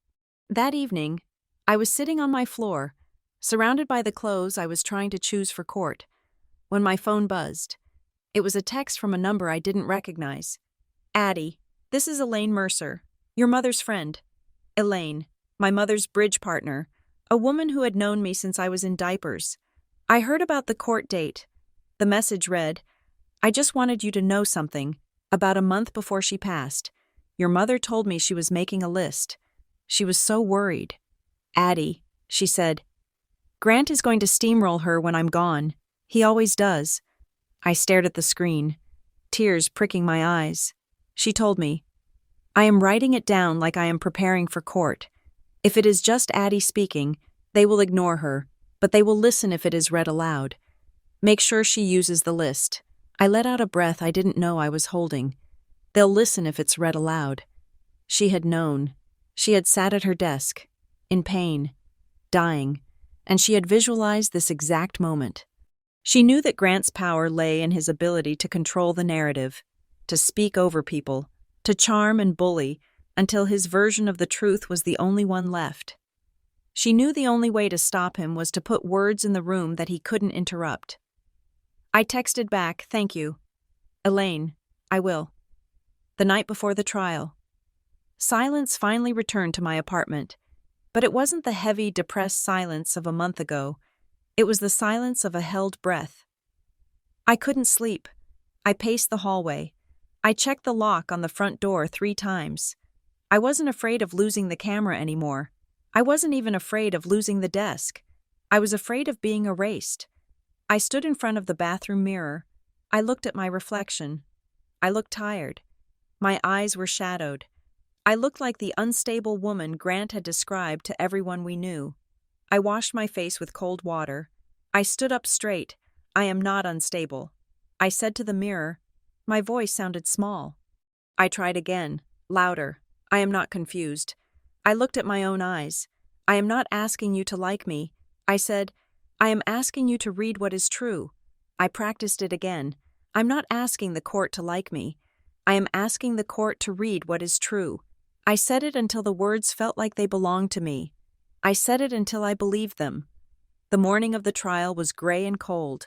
That evening, I was sitting on my floor, surrounded by the clothes I was trying to choose for court, when my phone buzzed. It was a text from a number I didn't recognize. Addie, this is Elaine Mercer, your mother's friend. Elaine, my mother's bridge partner, a woman who had known me since I was in diapers. I heard about the court date. The message read, I just wanted you to know something. About a month before she passed, your mother told me she was making a list. She was so worried. Addie, she said, Grant is going to steamroll her when I'm gone. He always does. I stared at the screen, tears pricking my eyes. She told me, I am writing it down like I am preparing for court. If it is just Addie speaking, they will ignore her, but they will listen if it is read aloud. Make sure she uses the list. I let out a breath I didn't know I was holding. They'll listen if it's read aloud. She had known. She had sat at her desk, in pain, dying, and she had visualized this exact moment. She knew that Grant's power lay in his ability to control the narrative, to speak over people, to charm and bully, until his version of the truth was the only one left. She knew the only way to stop him was to put words in the room that he couldn't interrupt. I texted back, thank you. Elaine, I will. The night before the trial. Silence finally returned to my apartment, but it wasn't the heavy, depressed silence of a month ago. It was the silence of a held breath. I couldn't sleep. I paced the hallway. I checked the lock on the front door 3 times. I wasn't afraid of losing the camera anymore. I wasn't even afraid of losing the desk. I was afraid of being erased. I stood in front of the bathroom mirror. I looked at my reflection. I looked tired. My eyes were shadowed. I looked like the unstable woman Grant had described to everyone we knew. I washed my face with cold water. I stood up straight. I am not unstable. I said to the mirror. My voice sounded small. I tried again, louder. I am not confused. I looked at my own eyes. I am not asking you to like me. I said, I am asking you to read what is true. I practiced it again. I'm not asking the court to like me. I am asking the court to read what is true. I said it until the words felt like they belonged to me. I said it until I believed them. The morning of the trial was gray and cold.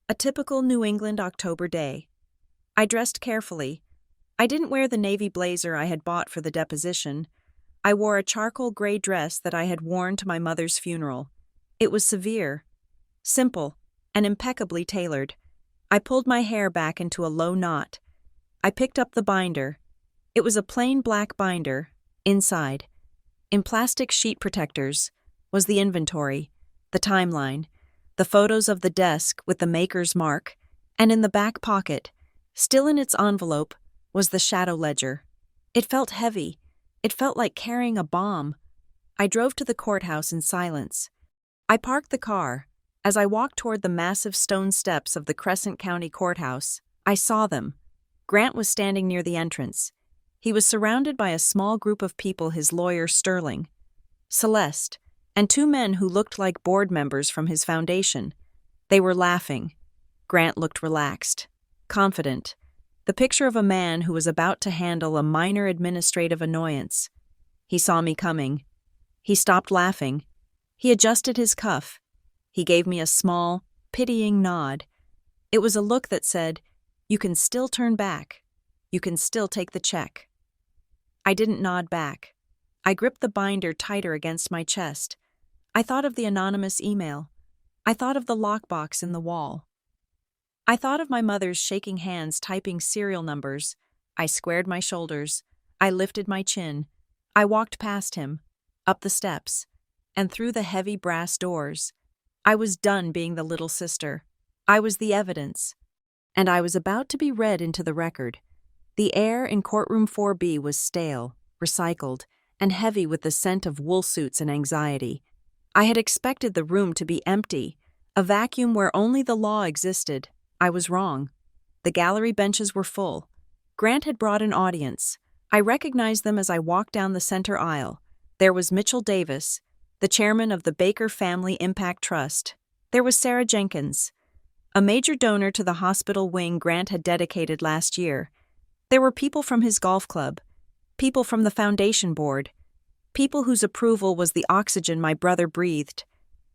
A typical New England October day. I dressed carefully. I didn't wear the navy blazer I had bought for the deposition. I wore a charcoal gray dress that I had worn to my mother's funeral. It was severe, simple, and impeccably tailored. I pulled my hair back into a low knot. I picked up the binder. It was a plain black binder, inside. In plastic sheet protectors was the inventory, the timeline, the photos of the desk with the maker's mark, and in the back pocket, still in its envelope, was the shadow ledger. It felt heavy. It felt like carrying a bomb. I drove to the courthouse in silence. I parked the car. As I walked toward the massive stone steps of the Crescent County Courthouse, I saw them. Grant was standing near the entrance. He was surrounded by a small group of people, his lawyer Sterling, Celeste, and two men who looked like board members from his foundation. They were laughing. Grant looked relaxed, confident, the picture of a man who was about to handle a minor administrative annoyance. He saw me coming. He stopped laughing. He adjusted his cuff. He gave me a small, pitying nod. It was a look that said, "You can still turn back. You can still take the check." I didn't nod back. I gripped the binder tighter against my chest. I thought of the anonymous email. I thought of the lockbox in the wall. I thought of my mother's shaking hands typing serial numbers. I squared my shoulders. I lifted my chin. I walked past him, up the steps, and through the heavy brass doors. I was done being the little sister. I was the evidence. And I was about to be read into the record. The air in courtroom 4B was stale, recycled, and heavy with the scent of wool suits and anxiety. I had expected the room to be empty, a vacuum where only the law existed. I was wrong. The gallery benches were full. Grant had brought an audience. I recognized them as I walked down the center aisle. There was Mitchell Davis, the chairman of the Baker Family Impact Trust. There was Sarah Jenkins, a major donor to the hospital wing Grant had dedicated last year. There were people from his golf club, people from the foundation board, people whose approval was the oxygen my brother breathed.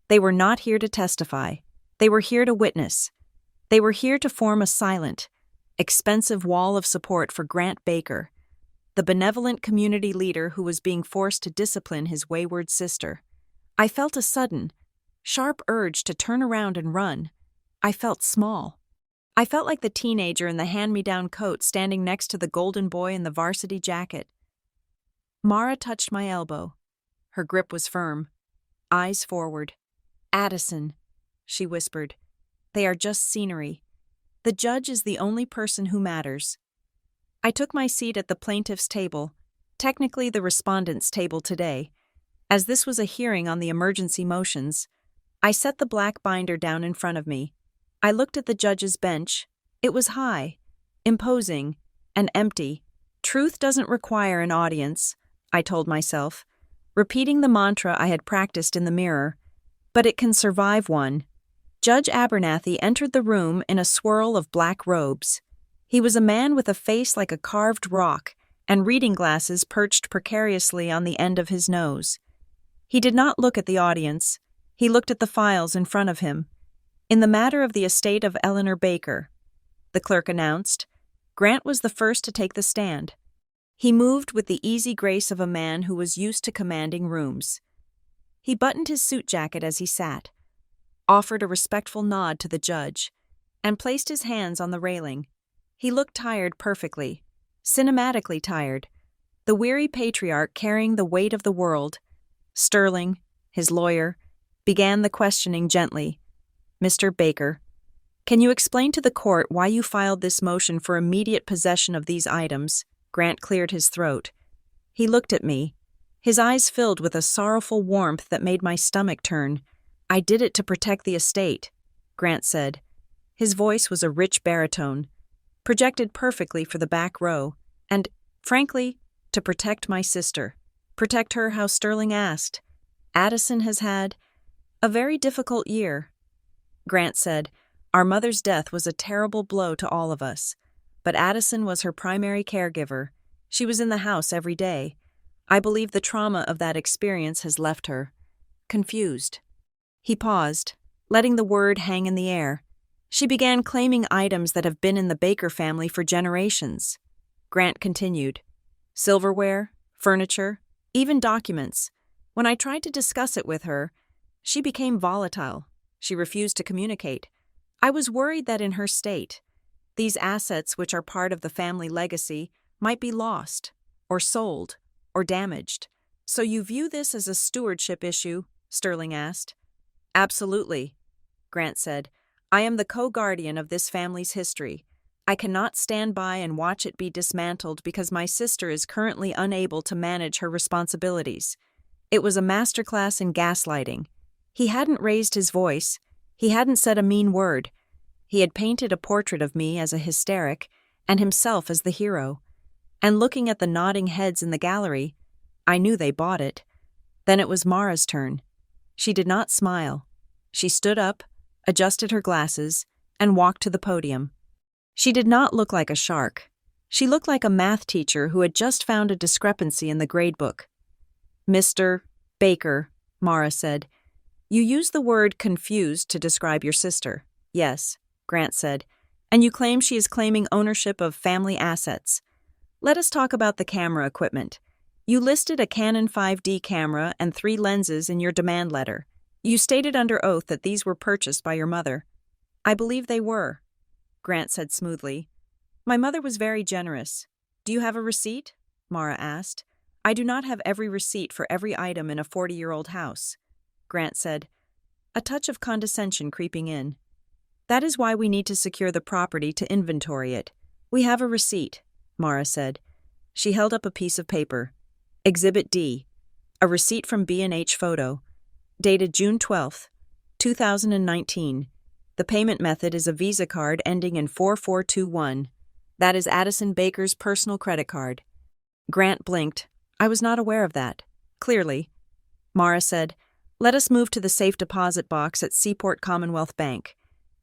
They were not here to testify. They were here to witness. They were here to form a silent, expensive wall of support for Grant Baker, the benevolent community leader who was being forced to discipline his wayward sister. I felt a sudden, sharp urge to turn around and run. I felt small. I felt like the teenager in the hand-me-down coat standing next to the golden boy in the varsity jacket. Mara touched my elbow. Her grip was firm, eyes forward. "Addison," she whispered. "They are just scenery. The judge is the only person who matters." I took my seat at the plaintiff's table, technically the respondent's table today. As this was a hearing on the emergency motions, I set the black binder down in front of me. I looked at the judge's bench. It was high, imposing, and empty. Truth doesn't require an audience, I told myself, repeating the mantra I had practiced in the mirror, but it can survive one. Judge Abernathy entered the room in a swirl of black robes. He was a man with a face like a carved rock and reading glasses perched precariously on the end of his nose. He did not look at the audience. He looked at the files in front of him. "In the matter of the estate of Eleanor Baker," the clerk announced, Grant was the first to take the stand. He moved with the easy grace of a man who was used to commanding rooms. He buttoned his suit jacket as he sat, offered a respectful nod to the judge, and placed his hands on the railing. He looked tired perfectly, cinematically tired, the weary patriarch carrying the weight of the world. Sterling, his lawyer, began the questioning gently. "Mr. Baker, can you explain to the court why you filed this motion for immediate possession of these items?" Grant cleared his throat. He looked at me. His eyes filled with a sorrowful warmth that made my stomach turn. "I did it to protect the estate," Grant said. His voice was a rich baritone, projected perfectly for the back row, and, frankly, to protect my sister. Protect her how Sterling asked. "Addison has had a very difficult year," Grant said. "Our mother's death was a terrible blow to all of us, but Addison was her primary caregiver. She was in the house every day. I believe the trauma of that experience has left her confused." He paused, letting the word hang in the air. "She began claiming items that have been in the Baker family for generations." Grant continued. "Silverware, furniture, even documents. When I tried to discuss it with her, she became volatile. She refused to communicate. I was worried that in her state, these assets, which are part of the family legacy, might be lost, or sold, or damaged." "So you view this as a stewardship issue?" Sterling asked. "Absolutely," Grant said. "I am the co-guardian of this family's history. I cannot stand by and watch it be dismantled because my sister is currently unable to manage her responsibilities." It was a masterclass in gaslighting. He hadn't raised his voice. He hadn't said a mean word. He had painted a portrait of me as a hysteric and himself as the hero. And looking at the nodding heads in the gallery, I knew they bought it. Then it was Mara's turn. She did not smile. She stood up, adjusted her glasses, and walked to the podium. She did not look like a shark. She looked like a math teacher who had just found a discrepancy in the gradebook. "Mr. Baker," Mara said, "you used the word confused to describe your sister." "Yes," Grant said, "and you claim she is claiming ownership of family assets. Let us talk about the camera equipment. You listed a Canon 5D camera and 3 lenses in your demand letter. You stated under oath that these were purchased by your mother." "I believe they were," Grant said smoothly. "My mother was very generous." "Do you have a receipt?" Mara asked. "I do not have every receipt for every item in a 40-year-old house," Grant said, a touch of condescension creeping in. "That is why we need to secure the property to inventory it." "We have a receipt," Mara said. She held up a piece of paper. Exhibit D, a receipt from B&H Photo, dated June 12, 2019. The payment method is a Visa card ending in 4421. That is Addison Baker's personal credit card. Grant blinked. "I was not aware of that." "Clearly." Mara said, "Let us move to the safe deposit box at Seaport Commonwealth Bank.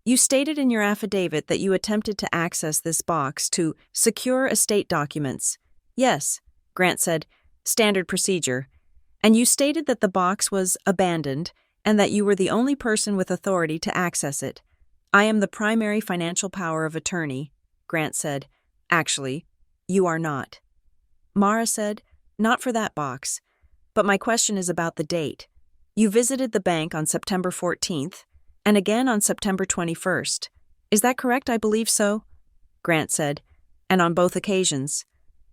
You stated in your affidavit that you attempted to access this box to secure estate documents." "Yes," Grant said, "standard procedure. And you stated that the box was abandoned and that you were the only person with authority to access it." "I am the primary financial power of attorney," Grant said. "Actually, you are not." Mara said, "Not for that box. But my question is about the date. You visited the bank on September 14th and again on September 21st. Is that correct?" "I believe so," Grant said, "and on both occasions.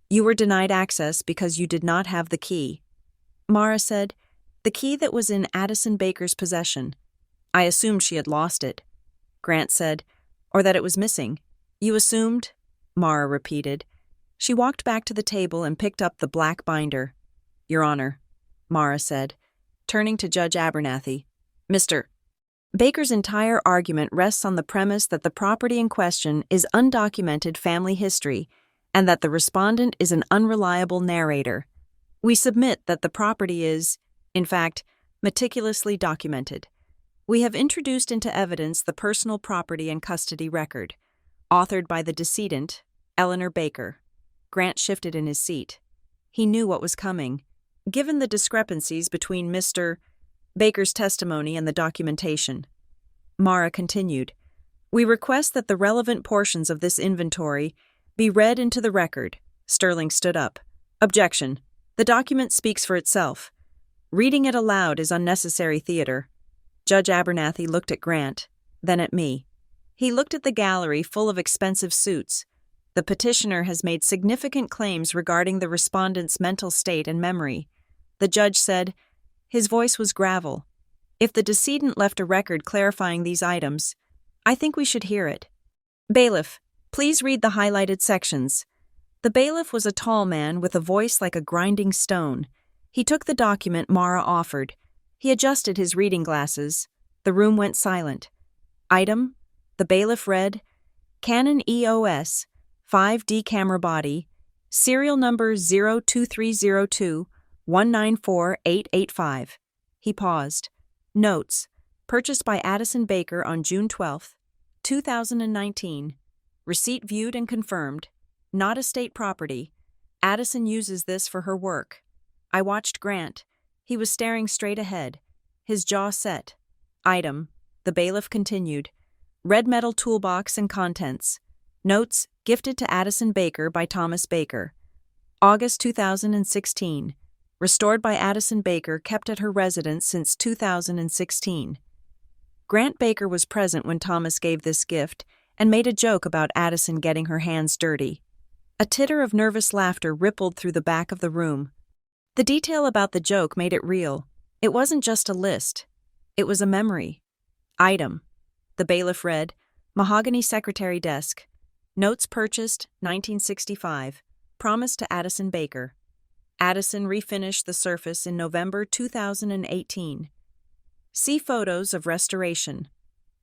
You were denied access because you did not have the key." Mara said, "The key that was in Addison Baker's possession. I assumed she had lost it." Grant said, "Or that it was missing." "You assumed?" Mara repeated. She walked back to the table and picked up the black binder. "Your Honor," Mara said, turning to Judge Abernathy. "Mr. Baker's entire argument rests on the premise that the property in question is undocumented family history and that the respondent is an unreliable narrator. We submit that the property is, in fact, meticulously documented. We have introduced into evidence the personal property and custody record, authored by the decedent, Eleanor Baker." Grant shifted in his seat. He knew what was coming. Given the discrepancies between Mr. Baker's testimony and the documentation, Mara continued, "We request that the relevant portions of this inventory be read into the record." Sterling stood up. "Objection. The document speaks for itself. Reading it aloud is unnecessary theater." Judge Abernathy looked at Grant, then at me. He looked at the gallery full of expensive suits. The petitioner has made significant claims regarding the respondent's mental state and memory. The judge said, his voice was gravel, "If the decedent left a record clarifying these items, I think we should hear it." "Bailiff, please read the highlighted sections." The bailiff was a tall man with a voice like a grinding stone. He took the document Mara offered. He adjusted his reading glasses. The room went silent. Item: the bailiff read, Canon EOS, 5D camera body, serial number 02302-194885. He paused. Notes: purchased by Addison Baker on June 12, 2019. Receipt viewed and confirmed. Not estate property. Addison uses this for her work. I watched Grant. He was staring straight ahead, his jaw set. Item: the bailiff continued. Red metal toolbox and contents. Notes: gifted to Addison Baker by Thomas Baker. August 2016. Restored by Addison Baker, kept at her residence since 2016. Grant Baker was present when Thomas gave this gift and made a joke about Addison getting her hands dirty. A titter of nervous laughter rippled through the back of the room. The detail about the joke made it real. It wasn't just a list. It was a memory. Item: the bailiff read, mahogany secretary desk. Notes purchased, 1965. Promised to Addison Baker. Addison refinished the surface in November 2018. See photos of restoration.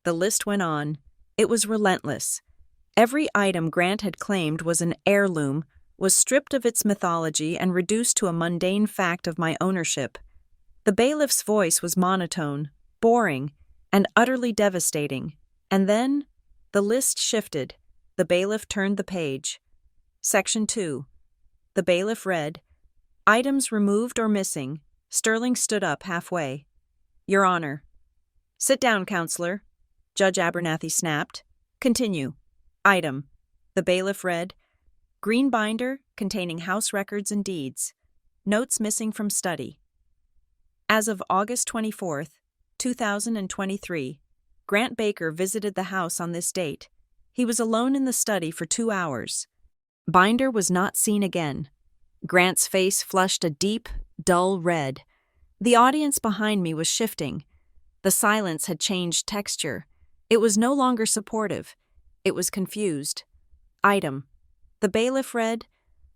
The list went on. It was relentless. Every item Grant had claimed was an heirloom was stripped of its mythology and reduced to a mundane fact of my ownership. The bailiff's voice was monotone, boring, and utterly devastating. And then, the list shifted. The bailiff turned the page. Section 2. The bailiff read, items removed or missing. Sterling stood up halfway. Your Honor. Sit down, Counselor. Judge Abernathy snapped. Continue. Item: the bailiff read, green binder containing house records and deeds. Notes missing from study. As of August 24, 2023, Grant Baker visited the house on this date. He was alone in the study for 2 hours. Binder was not seen again. Grant's face flushed a deep, dull red. The audience behind me was shifting. The silence had changed texture. It was no longer supportive. It was confused. Item: the bailiff read,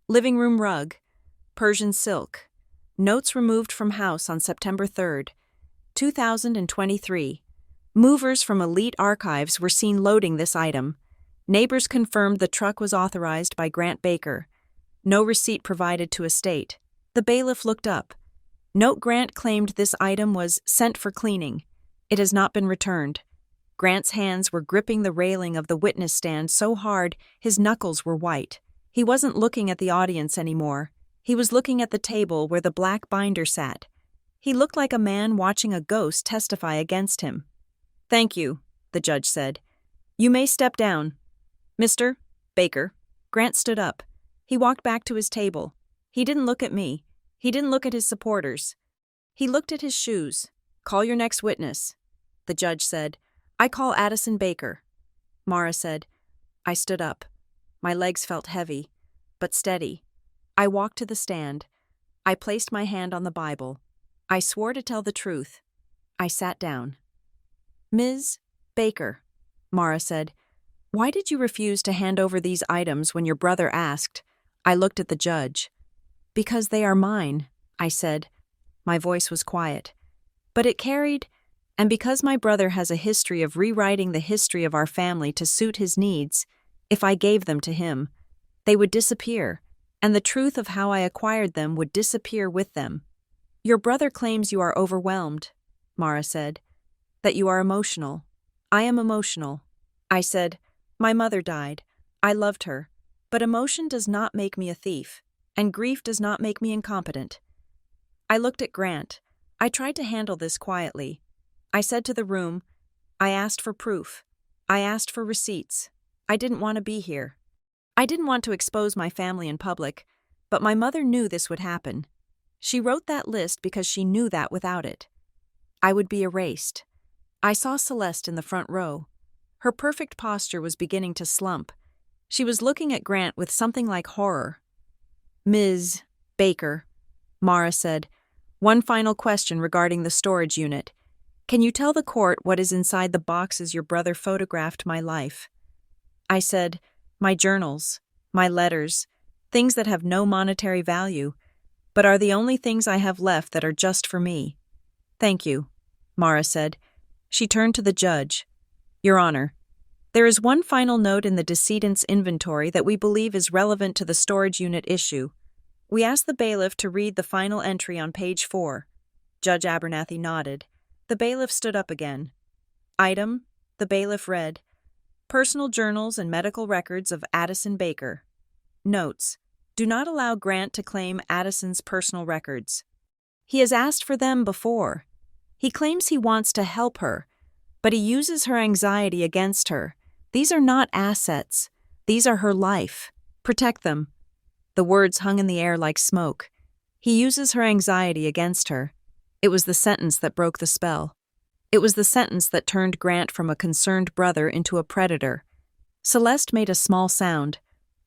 living room rug, Persian silk. Notes removed from house on September 3, 2023. Movers from Elite Archives were seen loading this item. Neighbors confirmed the truck was authorized by Grant Baker. No receipt provided to estate. The bailiff looked up. Note: Grant claimed this item was sent for cleaning. It has not been returned. Grant's hands were gripping the railing of the witness stand so hard his knuckles were white. He wasn't looking at the audience anymore. He was looking at the table where the black binder sat. He looked like a man watching a ghost testify against him. Thank you, the judge said. You may step down. Mr. Baker. Grant stood up. He walked back to his table. He didn't look at me. He didn't look at his supporters. He looked at his shoes. Call your next witness. The judge said, I call Addison Baker. Mara said. I stood up. My legs felt heavy, but steady. I walked to the stand. I placed my hand on the Bible. I swore to tell the truth. I sat down. Ms. Baker, Mara said, why did you refuse to hand over these items when your brother asked? I looked at the judge. Because they are mine, I said. My voice was quiet. But it carried, and because my brother has a history of rewriting the history of our family to suit his needs, if I gave them to him, they would disappear, and the truth of how I acquired them would disappear with them. Your brother claims you are overwhelmed, Mara said, that you are emotional. I am emotional. I said, my mother died. I loved her. But emotion does not make me a thief, and grief does not make me incompetent. I looked at Grant. I tried to handle this quietly. I said to the room, I asked for proof. I asked for receipts. I didn't want to be here. I didn't want to expose my family in public, but my mother knew this would happen. She wrote that list because she knew that without it, I would be erased. I saw Celeste in the front row. Her perfect posture was beginning to slump. She was looking at Grant with something like horror. Ms. Baker, Mara said, one final question regarding the storage unit. Can you tell the court what is inside the boxes your brother photographed my life? I said, my journals, my letters, things that have no monetary value. but are the only things I have left that are just for me. Thank you, Mara said. She turned to the judge. Your Honor, there is one final note in the decedent's inventory that we believe is relevant to the storage unit issue. We ask the bailiff to read the final entry on page 4. Judge Abernathy nodded. The bailiff stood up again. Item, the bailiff read, personal journals and medical records of Addison Baker. Notes, do not allow Grant to claim Addison's personal records. He has asked for them before. He claims he wants to help her, but he uses her anxiety against her. These are not assets. These are her life. Protect them. The words hung in the air like smoke. He uses her anxiety against her. It was the sentence that broke the spell. It was the sentence that turned Grant from a concerned brother into a predator. Celeste made a small sound,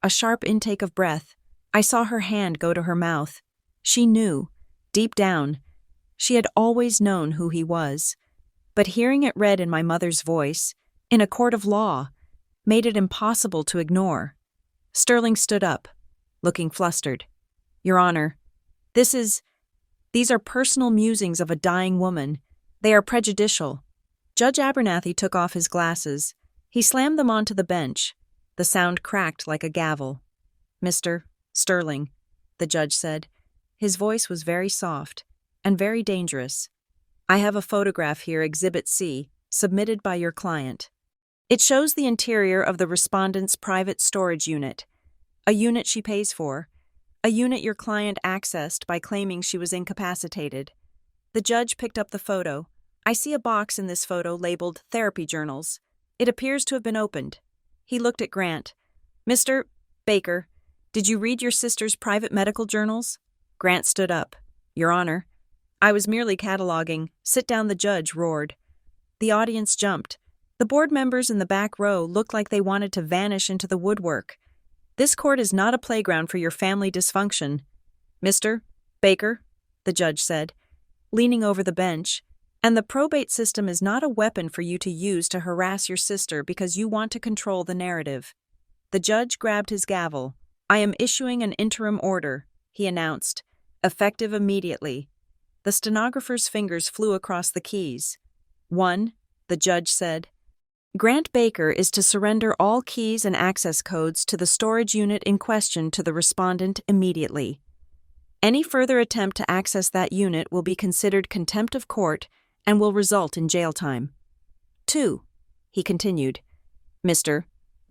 a sharp intake of breath. I saw her hand go to her mouth. She knew, deep down, she had always known who he was. But hearing it read in my mother's voice, in a court of law, made it impossible to ignore. Sterling stood up, looking flustered. Your Honor, these are personal musings of a dying woman. They are prejudicial. Judge Abernathy took off his glasses. He slammed them onto the bench. The sound cracked like a gavel. Mr. Sterling, the judge said. His voice was very soft and very dangerous. I have a photograph here, Exhibit C, submitted by your client. It shows the interior of the respondent's private storage unit, a unit she pays for, a unit your client accessed by claiming she was incapacitated. The judge picked up the photo. I see a box in this photo labeled Therapy Journals. It appears to have been opened. He looked at Grant. Mr. Baker, did you read your sister's private medical journals? Grant stood up. Your Honor, I was merely cataloging. Sit down, the judge roared. The audience jumped. The board members in the back row looked like they wanted to vanish into the woodwork. This court is not a playground for your family dysfunction. Mr. Baker, the judge said, leaning over the bench, and the probate system is not a weapon for you to use to harass your sister because you want to control the narrative. The judge grabbed his gavel. I am issuing an interim order, he announced, effective immediately. The stenographer's fingers flew across the keys. 1, the judge said. Grant Baker is to surrender all keys and access codes to the storage unit in question to the respondent immediately. Any further attempt to access that unit will be considered contempt of court and will result in jail time. 2, he continued. Mr.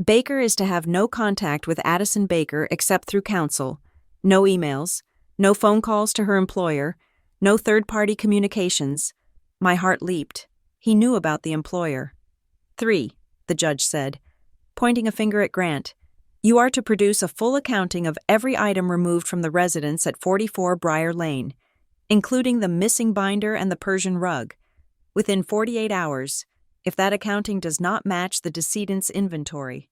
Baker is to have no contact with Addison Baker except through counsel, no emails, no phone calls to her employer, no third-party communications. My heart leaped. He knew about the employer. 3, the judge said, pointing a finger at Grant. You are to produce a full accounting of every item removed from the residence at 44 Briar Lane, including the missing binder and the Persian rug, within 48 hours, if that accounting does not match the decedent's inventory.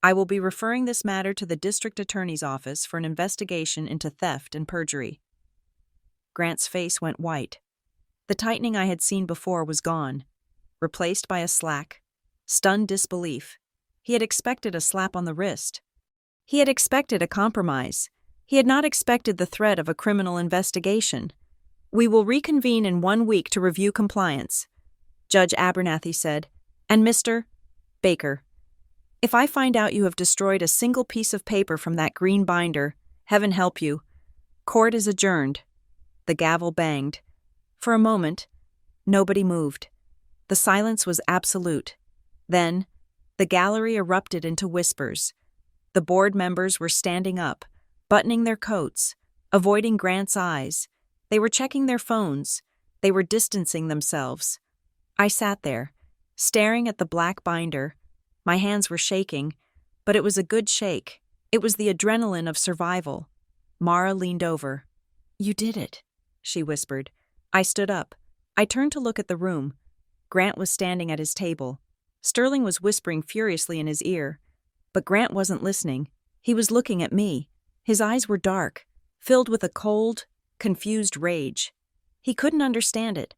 I will be referring this matter to the district attorney's office for an investigation into theft and perjury. Grant's face went white. The tightening I had seen before was gone, replaced by a slack, stunned disbelief. He had expected a slap on the wrist. He had expected a compromise. He had not expected the threat of a criminal investigation. We will reconvene in 1 week to review compliance, Judge Abernathy said. And Mr. Baker, if I find out you have destroyed a single piece of paper from that green binder, heaven help you. Court is adjourned. The gavel banged. For a moment, nobody moved. The silence was absolute. Then, the gallery erupted into whispers. The board members were standing up, buttoning their coats, avoiding Grant's eyes. They were checking their phones. They were distancing themselves. I sat there, staring at the black binder. My hands were shaking, but it was a good shake. It was the adrenaline of survival. Mara leaned over. You did it, she whispered. I stood up. I turned to look at the room. Grant was standing at his table. Sterling was whispering furiously in his ear. But Grant wasn't listening. He was looking at me. His eyes were dark, filled with a cold, confused rage. He couldn't understand it.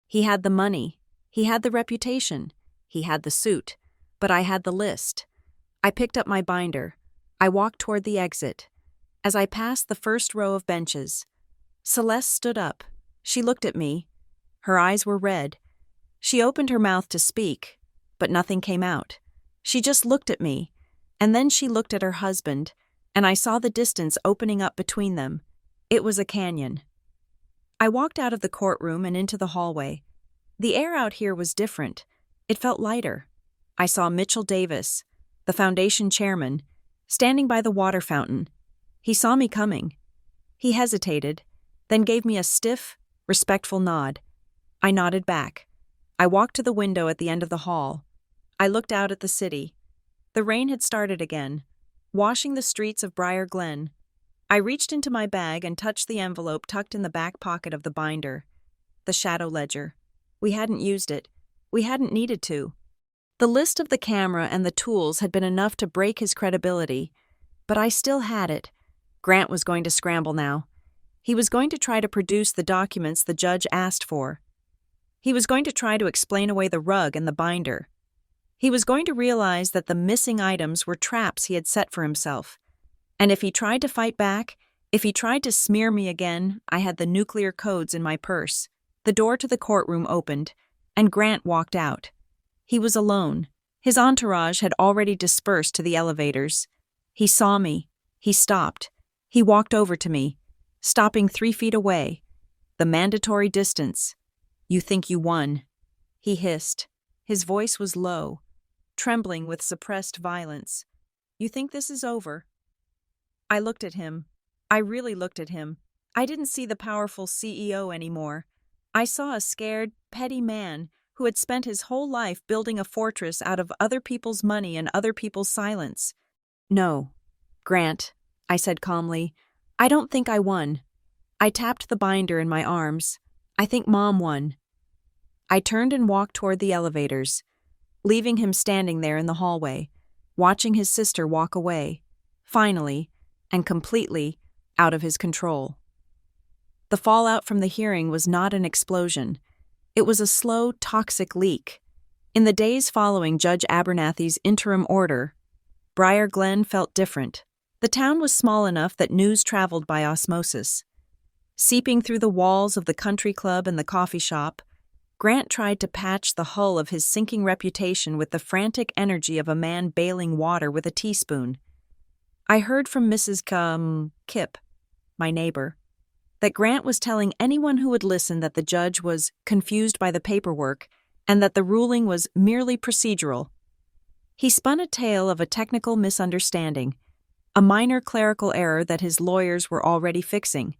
He had the money. He had the reputation. He had the suit. But I had the list. I picked up my binder. I walked toward the exit. As I passed the first row of benches, Celeste stood up. She looked at me. Her eyes were red. She opened her mouth to speak, but nothing came out. She just looked at me, and then she looked at her husband, and I saw the distance opening up between them. It was a canyon. I walked out of the courtroom and into the hallway. The air out here was different. It felt lighter. I saw Mitchell Davis, the foundation chairman, standing by the water fountain. He saw me coming. He hesitated, then gave me a stiff, respectful nod. I nodded back. I walked to the window at the end of the hall. I looked out at the city. The rain had started again, washing the streets of Briar Glen. I reached into my bag and touched the envelope tucked in the back pocket of the binder. The shadow ledger. We hadn't used it. We hadn't needed to. The list of the camera and the tools had been enough to break his credibility, but I still had it. Grant was going to scramble now. He was going to try to produce the documents the judge asked for. He was going to try to explain away the rug and the binder. He was going to realize that the missing items were traps he had set for himself. And if he tried to fight back, if he tried to smear me again, I had the nuclear codes in my purse. The door to the courtroom opened, and Grant walked out. He was alone. His entourage had already dispersed to the elevators. He saw me. He stopped. He walked over to me, stopping 3 feet away. The mandatory distance. "You think you won," he hissed. His voice was low, trembling with suppressed violence. "You think this is over?" I looked at him. I really looked at him. I didn't see the powerful CEO anymore. I saw a scared, petty man who had spent his whole life building a fortress out of other people's money and other people's silence. "No, Grant," I said calmly. "I don't think I won." I tapped the binder in my arms. "I think Mom won." I turned and walked toward the elevators, leaving him standing there in the hallway, watching his sister walk away, finally, and completely, out of his control. The fallout from the hearing was not an explosion. It was a slow, toxic leak. In the days following Judge Abernathy's interim order, Briar Glen felt different. The town was small enough that news traveled by osmosis. Seeping through the walls of the country club and the coffee shop, Grant tried to patch the hull of his sinking reputation with the frantic energy of a man bailing water with a teaspoon. I heard from Mrs. Kip, my neighbor, that Grant was telling anyone who would listen that the judge was confused by the paperwork and that the ruling was merely procedural. He spun a tale of a technical misunderstanding, a minor clerical error that his lawyers were already fixing.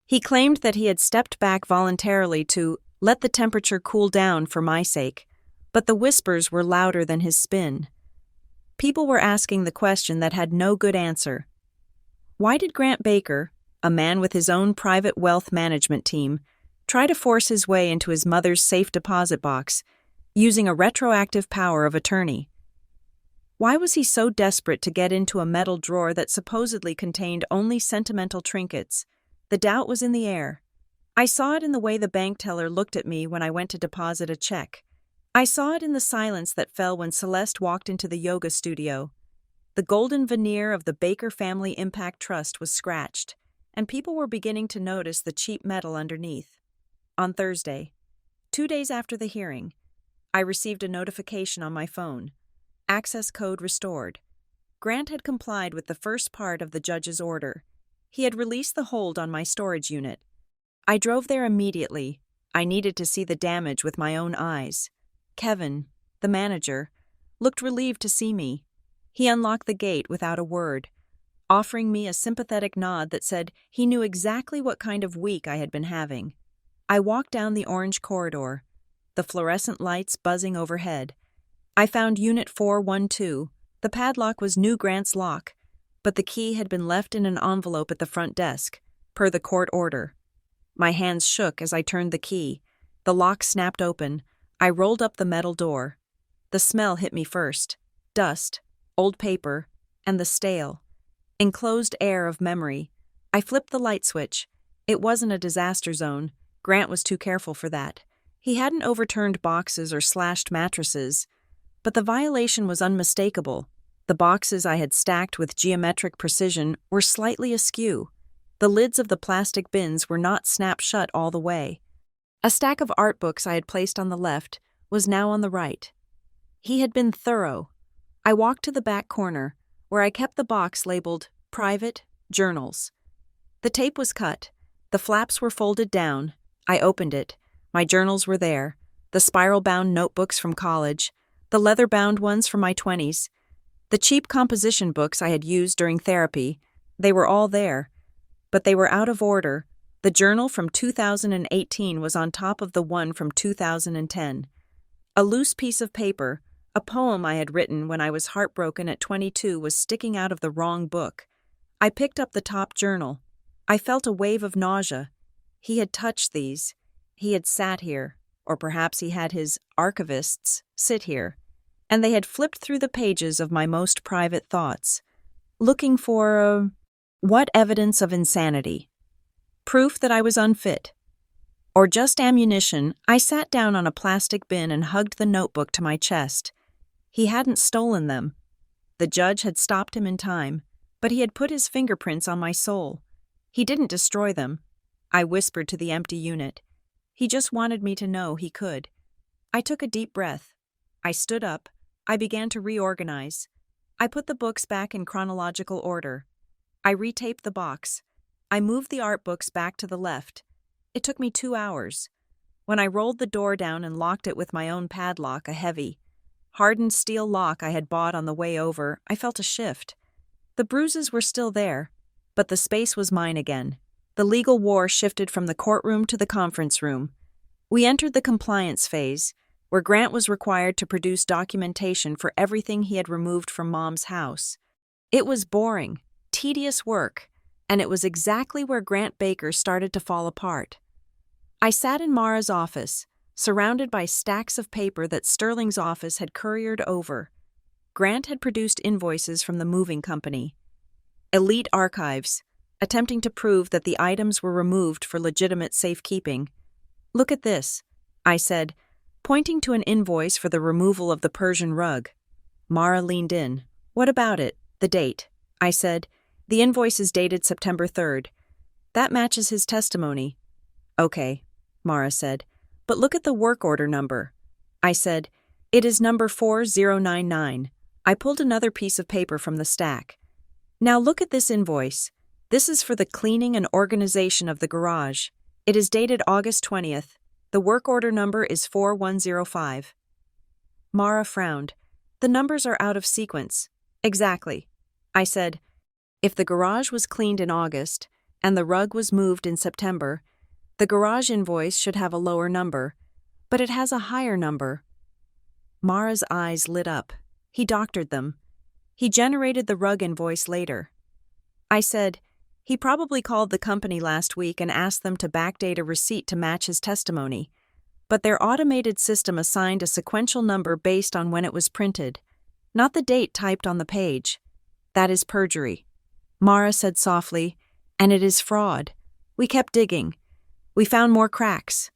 He claimed that he had stepped back voluntarily to let the temperature cool down for my sake, but the whispers were louder than his spin. People were asking the question that had no good answer. Why did Grant Baker, a man with his own private wealth management team, try to force his way into his mother's safe deposit box, using a retroactive power of attorney? Why was he so desperate to get into a metal drawer that supposedly contained only sentimental trinkets? The doubt was in the air. I saw it in the way the bank teller looked at me when I went to deposit a check. I saw it in the silence that fell when Celeste walked into the yoga studio. The golden veneer of the Baker Family Impact Trust was scratched, and people were beginning to notice the cheap metal underneath. On Thursday, 2 days after the hearing, I received a notification on my phone. Access code restored. Grant had complied with the first part of the judge's order. He had released the hold on my storage unit. I drove there immediately. I needed to see the damage with my own eyes. Kevin, the manager, looked relieved to see me. He unlocked the gate without a word, offering me a sympathetic nod that said he knew exactly what kind of week I had been having. I walked down the orange corridor, the fluorescent lights buzzing overhead. I found Unit 412. The padlock was New Grant's lock, but the key had been left in an envelope at the front desk, per the court order. My hands shook as I turned the key. The lock snapped open. I rolled up the metal door. The smell hit me first. Dust, old paper, and the stale, enclosed air of memory. I flipped the light switch. It wasn't a disaster zone. Grant was too careful for that. He hadn't overturned boxes or slashed mattresses. But the violation was unmistakable. The boxes I had stacked with geometric precision were slightly askew. The lids of the plastic bins were not snapped shut all the way. A stack of art books I had placed on the left was now on the right. He had been thorough. I walked to the back corner, where I kept the box labeled Private Journals. The tape was cut. The flaps were folded down. I opened it. My journals were there. The spiral-bound notebooks from college. The leather-bound ones from my 20s. The cheap composition books I had used during therapy. They were all there. But they were out of order. The journal from 2018 was on top of the one from 2010. A loose piece of paper, a poem I had written when I was heartbroken at 22, was sticking out of the wrong book. I picked up the top journal. I felt a wave of nausea. He had touched these. He had sat here, or perhaps he had his archivists sit here, and they had flipped through the pages of my most private thoughts, looking for what evidence of insanity? Proof that I was unfit? Or just ammunition? I sat down on a plastic bin and hugged the notebook to my chest. He hadn't stolen them. The judge had stopped him in time, but he had put his fingerprints on my soul. He didn't destroy them. I whispered to the empty unit. He just wanted me to know he could. I took a deep breath. I stood up. I began to reorganize. I put the books back in chronological order. I retaped the box. I moved the art books back to the left. It took me 2 hours. When I rolled the door down and locked it with my own padlock, a heavy, hardened steel lock I had bought on the way over, I felt a shift. The bruises were still there, but the space was mine again. The legal war shifted from the courtroom to the conference room. We entered the compliance phase, where Grant was required to produce documentation for everything he had removed from Mom's house. It was boring, tedious work, and it was exactly where Grant Baker started to fall apart. I sat in Mara's office, surrounded by stacks of paper that Sterling's office had couriered over. Grant had produced invoices from the moving company. Elite archives, attempting to prove that the items were removed for legitimate safekeeping. "Look at this," I said, pointing to an invoice for the removal of the Persian rug. Mara leaned in. "What about it? The date?" I said. "The invoice is dated September 3rd. That matches his testimony." "Okay," Mara said. "But look at the work order number." I said, "It is number 4099. I pulled another piece of paper from the stack. "Now look at this invoice. This is for the cleaning and organization of the garage. It is dated August 20th. The work order number is 4105. Mara frowned. "The numbers are out of sequence." "Exactly." I said, "If the garage was cleaned in August and the rug was moved in September, the garage invoice should have a lower number, but it has a higher number." Mara's eyes lit up. "He doctored them. He generated the rug invoice later." I said, "He probably called the company last week and asked them to backdate a receipt to match his testimony. But their automated system assigned a sequential number based on when it was printed, not the date typed on the page. That is perjury." Mara said softly, "And it is fraud." We kept digging. We found more cracks.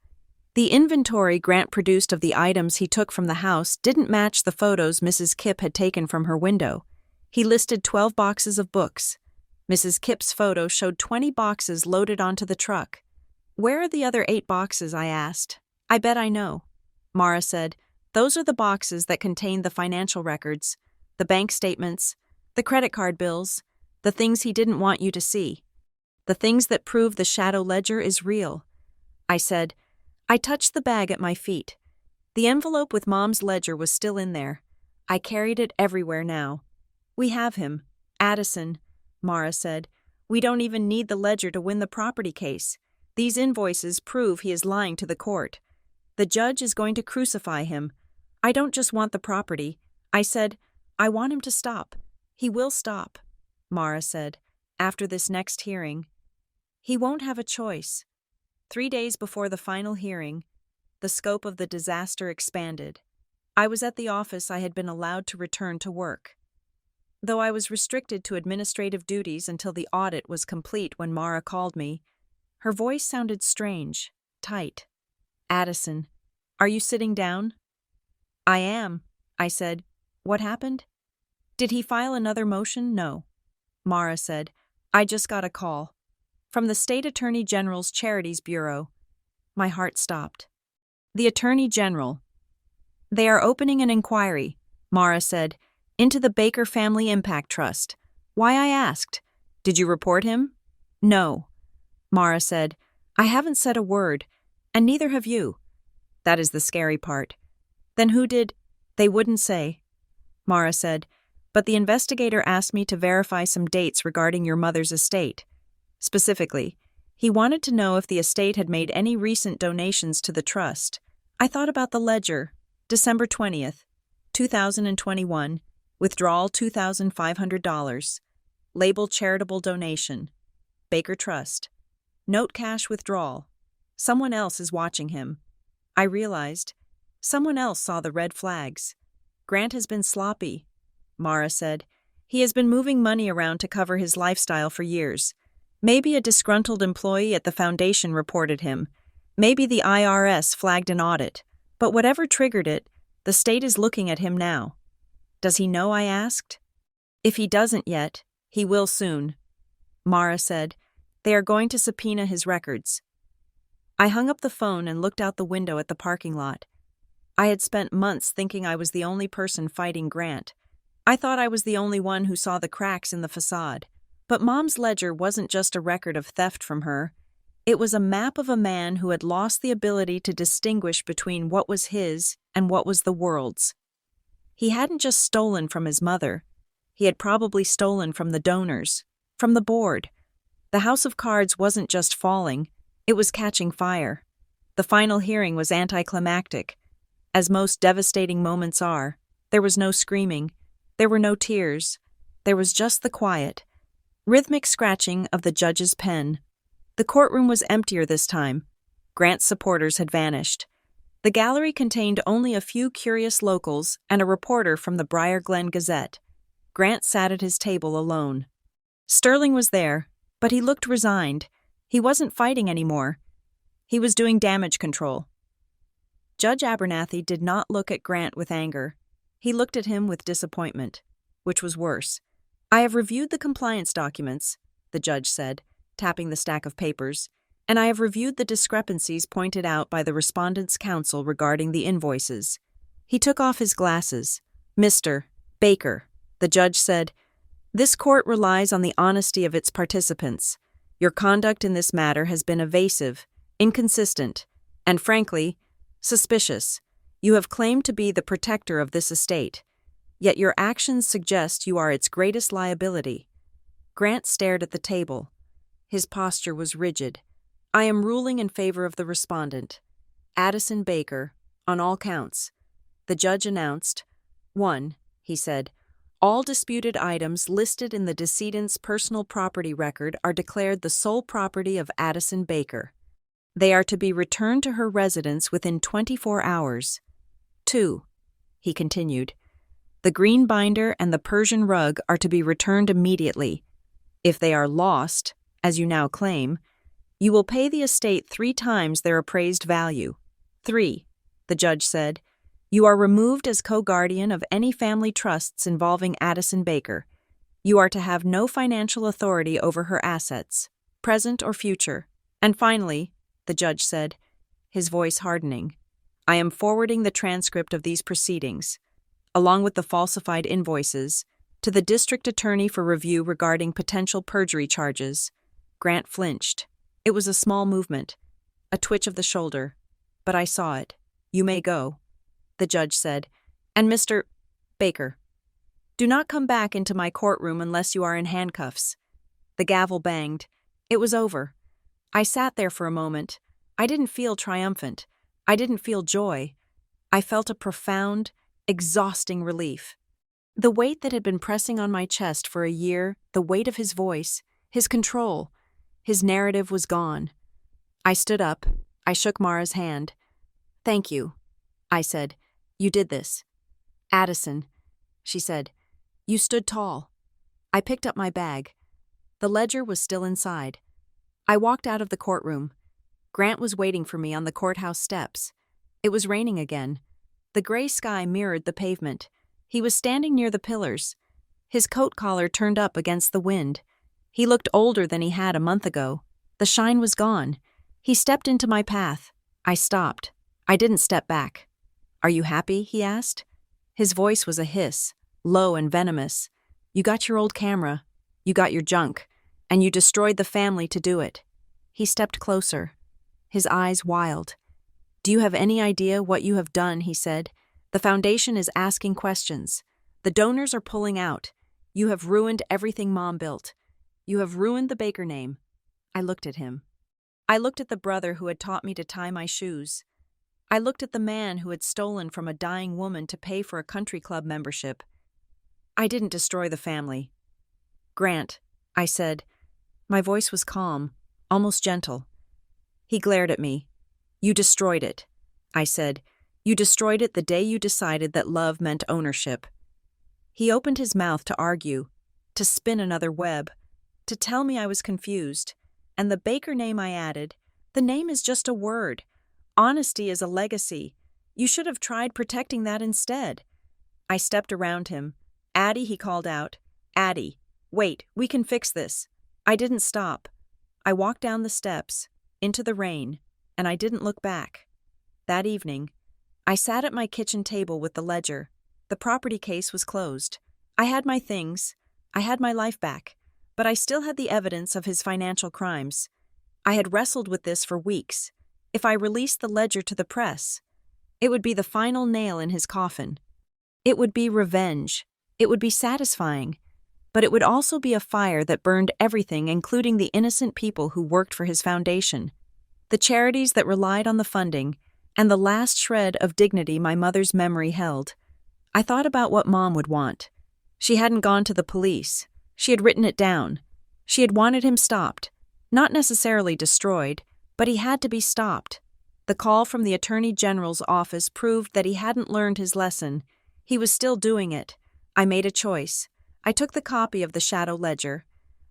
The inventory Grant produced of the items he took from the house didn't match the photos Mrs. Kipp had taken from her window. He listed 12 boxes of books. Mrs. Kipp's photo showed 20 boxes loaded onto the truck. "Where are the other 8 boxes?" I asked. "I bet I know." Mara said, "Those are the boxes that contain the financial records, the bank statements, the credit card bills, the things he didn't want you to see. The things that prove the shadow ledger is real." I said. I touched the bag at my feet. The envelope with Mom's ledger was still in there. I carried it everywhere now. "We have him. Addison," Mara said. "We don't even need the ledger to win the property case. These invoices prove he is lying to the court. The judge is going to crucify him. I don't just want the property." I said, "I want him to stop. He will stop," Mara said, "after this next hearing. He won't have a choice." 3 days before the final hearing, the scope of the disaster expanded. I was at the office I had been allowed to return to work. Though I was restricted to administrative duties until the audit was complete when Mara called me, her voice sounded strange, tight. "Addison, are you sitting down?" "I am," I said. "What happened?" "Did he file another motion?" "No." Mara said, "I just got a call." From the State Attorney General's Charities Bureau. My heart stopped. The Attorney General. They are opening an inquiry, Mara said, into the Baker Family Impact Trust. Why, I asked. Did you report him? No. Mara said, I haven't said a word, and neither have you. That is the scary part. Then who did? They wouldn't say. Mara said, but the investigator asked me to verify some dates regarding your mother's estate. Specifically, he wanted to know if the estate had made any recent donations to the trust. I thought about the ledger. December 20th, 2021. Withdrawal $2,500. Label charitable donation. Baker Trust. Note cash withdrawal. Someone else is watching him. I realized. Someone else saw the red flags. Grant has been sloppy, Mara said. He has been moving money around to cover his lifestyle for years. Maybe a disgruntled employee at the foundation reported him. Maybe the IRS flagged an audit. But whatever triggered it, the state is looking at him now. Does he know? I asked. If he doesn't yet, he will soon. Mara said, they are going to subpoena his records. I hung up the phone and looked out the window at the parking lot. I had spent months thinking I was the only person fighting Grant. I thought I was the only one who saw the cracks in the facade. But Mom's ledger wasn't just a record of theft from her. It was a map of a man who had lost the ability to distinguish between what was his and what was the world's. He hadn't just stolen from his mother. He had probably stolen from the donors, from the board. The house of cards wasn't just falling, it was catching fire. The final hearing was anticlimactic. As most devastating moments are, there was no screaming, there were no tears, there was just the quiet, rhythmic scratching of the judge's pen. The courtroom was emptier this time. Grant's supporters had vanished. The gallery contained only a few curious locals and a reporter from the Briar Glen Gazette. Grant sat at his table alone. Sterling was there, but he looked resigned. He wasn't fighting anymore. He was doing damage control. Judge Abernathy did not look at Grant with anger. He looked at him with disappointment, which was worse. I have reviewed the compliance documents, the judge said, tapping the stack of papers, and I have reviewed the discrepancies pointed out by the respondent's counsel regarding the invoices. He took off his glasses. Mr. Baker, the judge said, this court relies on the honesty of its participants. Your conduct in this matter has been evasive, inconsistent, and frankly, suspicious. You have claimed to be the protector of this estate, yet your actions suggest you are its greatest liability. Grant stared at the table. His posture was rigid. I am ruling in favor of the respondent, Addison Baker, on all counts. The judge announced. 1, he said, all disputed items listed in the decedent's personal property record are declared the sole property of Addison Baker. They are to be returned to her residence within 24 hours. 2, he continued, the green binder and the Persian rug are to be returned immediately. If they are lost, as you now claim, you will pay the estate 3 times their appraised value. 3, the judge said, you are removed as co-guardian of any family trusts involving Addison Baker. You are to have no financial authority over her assets, present or future. And finally, the judge said, his voice hardening, I am forwarding the transcript of these proceedings, along with the falsified invoices, to the district attorney for review regarding potential perjury charges. Grant flinched. It was a small movement, a twitch of the shoulder, but I saw it. You may go, the judge said, and Mr. Baker, do not come back into my courtroom unless you are in handcuffs. The gavel banged. It was over. I sat there for a moment. I didn't feel triumphant. I didn't feel joy. I felt a profound, exhausting relief. The weight that had been pressing on my chest for a year, the weight of his voice, his control, his narrative was gone. I stood up. I shook Mara's hand. Thank you, I said. You did this. Addison, she said. You stood tall. I picked up my bag. The ledger was still inside. I walked out of the courtroom. Grant was waiting for me on the courthouse steps. It was raining again. The gray sky mirrored the pavement. He was standing near the pillars. His coat collar turned up against the wind. He looked older than he had a month ago. The shine was gone. He stepped into my path. I stopped. I didn't step back. "Are you happy?" he asked. His voice was a hiss, low and venomous. "You got your old camera. You got your junk. And you destroyed the family to do it." He stepped closer, his eyes wild. "Do you have any idea what you have done?" he said. "The foundation is asking questions. The donors are pulling out. You have ruined everything Mom built. You have ruined the Baker name." I looked at him. I looked at the brother who had taught me to tie my shoes. I looked at the man who had stolen from a dying woman to pay for a country club membership. "I didn't destroy the family." "Grant," I said. My voice was calm, almost gentle. He glared at me. "You destroyed it," I said. "You destroyed it the day you decided that love meant ownership." He opened his mouth to argue, to spin another web, to tell me I was confused. "And the Baker name," I added. "The name is just a word. Honesty is a legacy. You should have tried protecting that instead." I stepped around him. "Addie," he called out. "Addie, wait, we can fix this." I didn't stop. I walked down the steps, into the rain, and I didn't look back. That evening, I sat at my kitchen table with the ledger. The property case was closed. I had my things. I had my life back. But I still had the evidence of his financial crimes. I had wrestled with this for weeks. If I released the ledger to the press, it would be the final nail in his coffin. It would be revenge. It would be satisfying. But it would also be a fire that burned everything, including the innocent people who worked for his foundation, the charities that relied on the funding, and the last shred of dignity my mother's memory held. I thought about what Mom would want. She hadn't gone to the police. She had written it down. She had wanted him stopped. Not necessarily destroyed, but he had to be stopped. The call from the Attorney General's office proved that he hadn't learned his lesson. He was still doing it. I made a choice. I took the copy of the shadow ledger.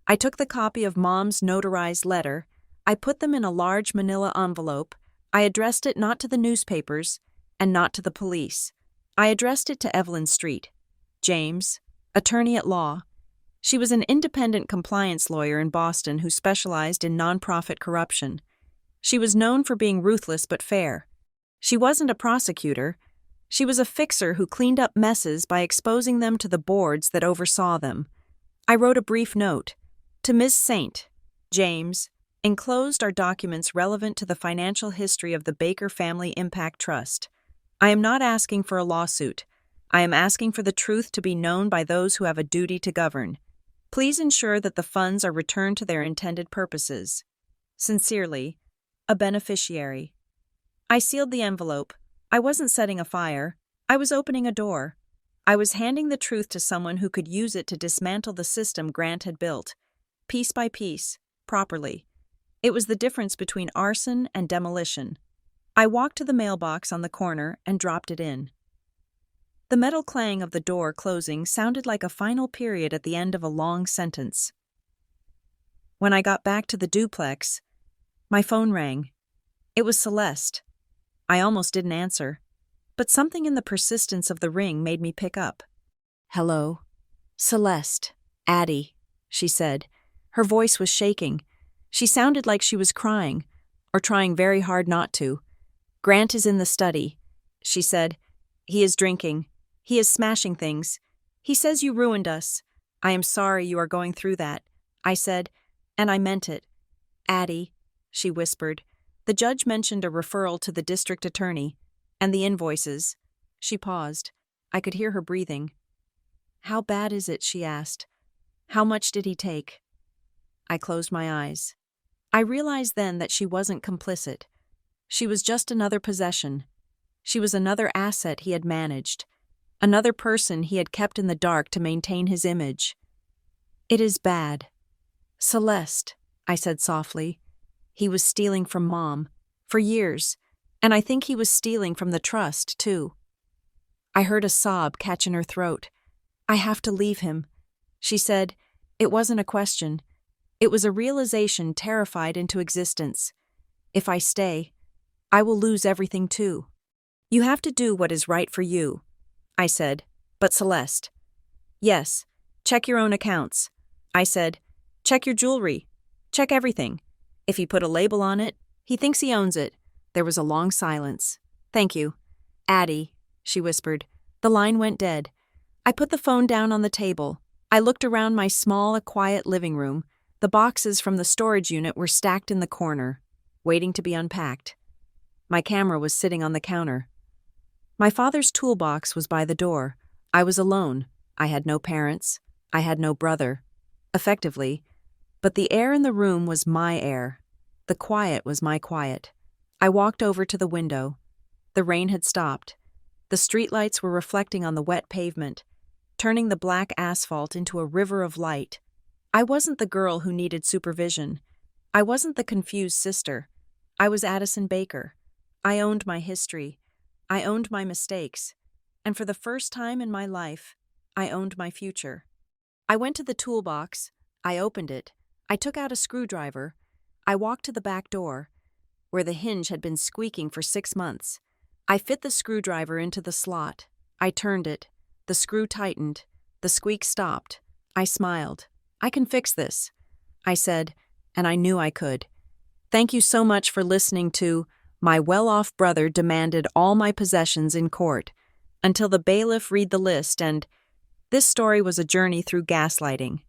I took the copy of Mom's notarized letter. I put them in a large manila envelope. I addressed it not to the newspapers and not to the police. I addressed it to Evelyn Street, James, attorney at law. She was an independent compliance lawyer in Boston who specialized in nonprofit corruption. She was known for being ruthless but fair. She wasn't a prosecutor. She was a fixer who cleaned up messes by exposing them to the boards that oversaw them. I wrote a brief note. To Ms. St. James, enclosed are documents relevant to the financial history of the Baker Family Impact Trust. I am not asking for a lawsuit. I am asking for the truth to be known by those who have a duty to govern. Please ensure that the funds are returned to their intended purposes. Sincerely, a beneficiary. I sealed the envelope. I wasn't setting a fire. I was opening a door. I was handing the truth to someone who could use it to dismantle the system Grant had built, piece by piece, properly. It was the difference between arson and demolition. I walked to the mailbox on the corner and dropped it in. The metal clang of the door closing sounded like a final period at the end of a long sentence. When I got back to the duplex, my phone rang. It was Celeste. I almost didn't answer, but something in the persistence of the ring made me pick up. "Hello." "Celeste. Addie," she said. Her voice was shaking. She sounded like she was crying, or trying very hard not to. "Grant is in the study," she said. "He is drinking. He is smashing things. He says you ruined us. I am sorry you are going through that," I said, and I meant it. "Addie," she whispered. The judge mentioned a referral to the district attorney, and the invoices. She paused. I could hear her breathing. "How bad is it?" she asked. "How much did he take?" I closed my eyes. I realized then that she wasn't complicit. She was just another possession. She was another asset he had managed, another person he had kept in the dark to maintain his image. "It is bad." "Celeste," I said softly. "He was stealing from Mom, for years, and I think he was stealing from the trust, too." I heard a sob catch in her throat. "I have to leave him," she said. It wasn't a question. It was a realization terrified into existence. "If I stay, I will lose everything too." "You have to do what is right for you," I said. "But Celeste." "Yes, check your own accounts." I said, "Check your jewelry. Check everything. If he put a label on it, he thinks he owns it. There was a long silence. Thank you. Addie, she whispered. The line went dead. I put the phone down on the table. I looked around my small, quiet living room. The boxes from the storage unit were stacked in the corner, waiting to be unpacked. My camera was sitting on the counter. My father's toolbox was by the door. I was alone. I had no parents. I had no brother. Effectively. But the air in the room was my air. The quiet was my quiet. I walked over to the window. The rain had stopped. The streetlights were reflecting on the wet pavement, turning the black asphalt into a river of light. I wasn't the girl who needed supervision. I wasn't the confused sister. I was Addison Baker. I owned my history. I owned my mistakes. And for the first time in my life, I owned my future. I went to the toolbox. I opened it. I took out a screwdriver. I walked to the back door, where the hinge had been squeaking for 6 months. I fit the screwdriver into the slot. I turned it. The screw tightened. The squeak stopped. I smiled. I can fix this, I said, and I knew I could. Thank you so much for listening to My Well-Off Brother Demanded All My Possessions in Court, until the bailiff read the list, and this story was a journey through gaslighting,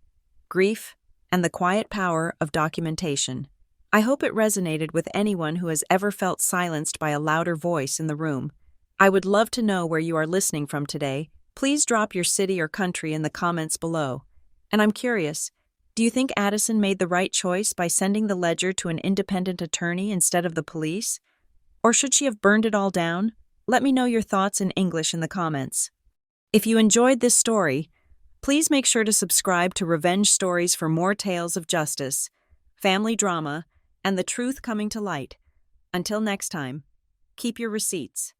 grief, and the quiet power of documentation. I hope it resonated with anyone who has ever felt silenced by a louder voice in the room. I would love to know where you are listening from today. Please drop your city or country in the comments below. And I'm curious, do you think Addison made the right choice by sending the ledger to an independent attorney instead of the police? Or should she have burned it all down? Let me know your thoughts in English in the comments. If you enjoyed this story, please make sure to subscribe to Revenge Stories for more tales of justice, family drama, and the truth coming to light. Until next time, keep your receipts.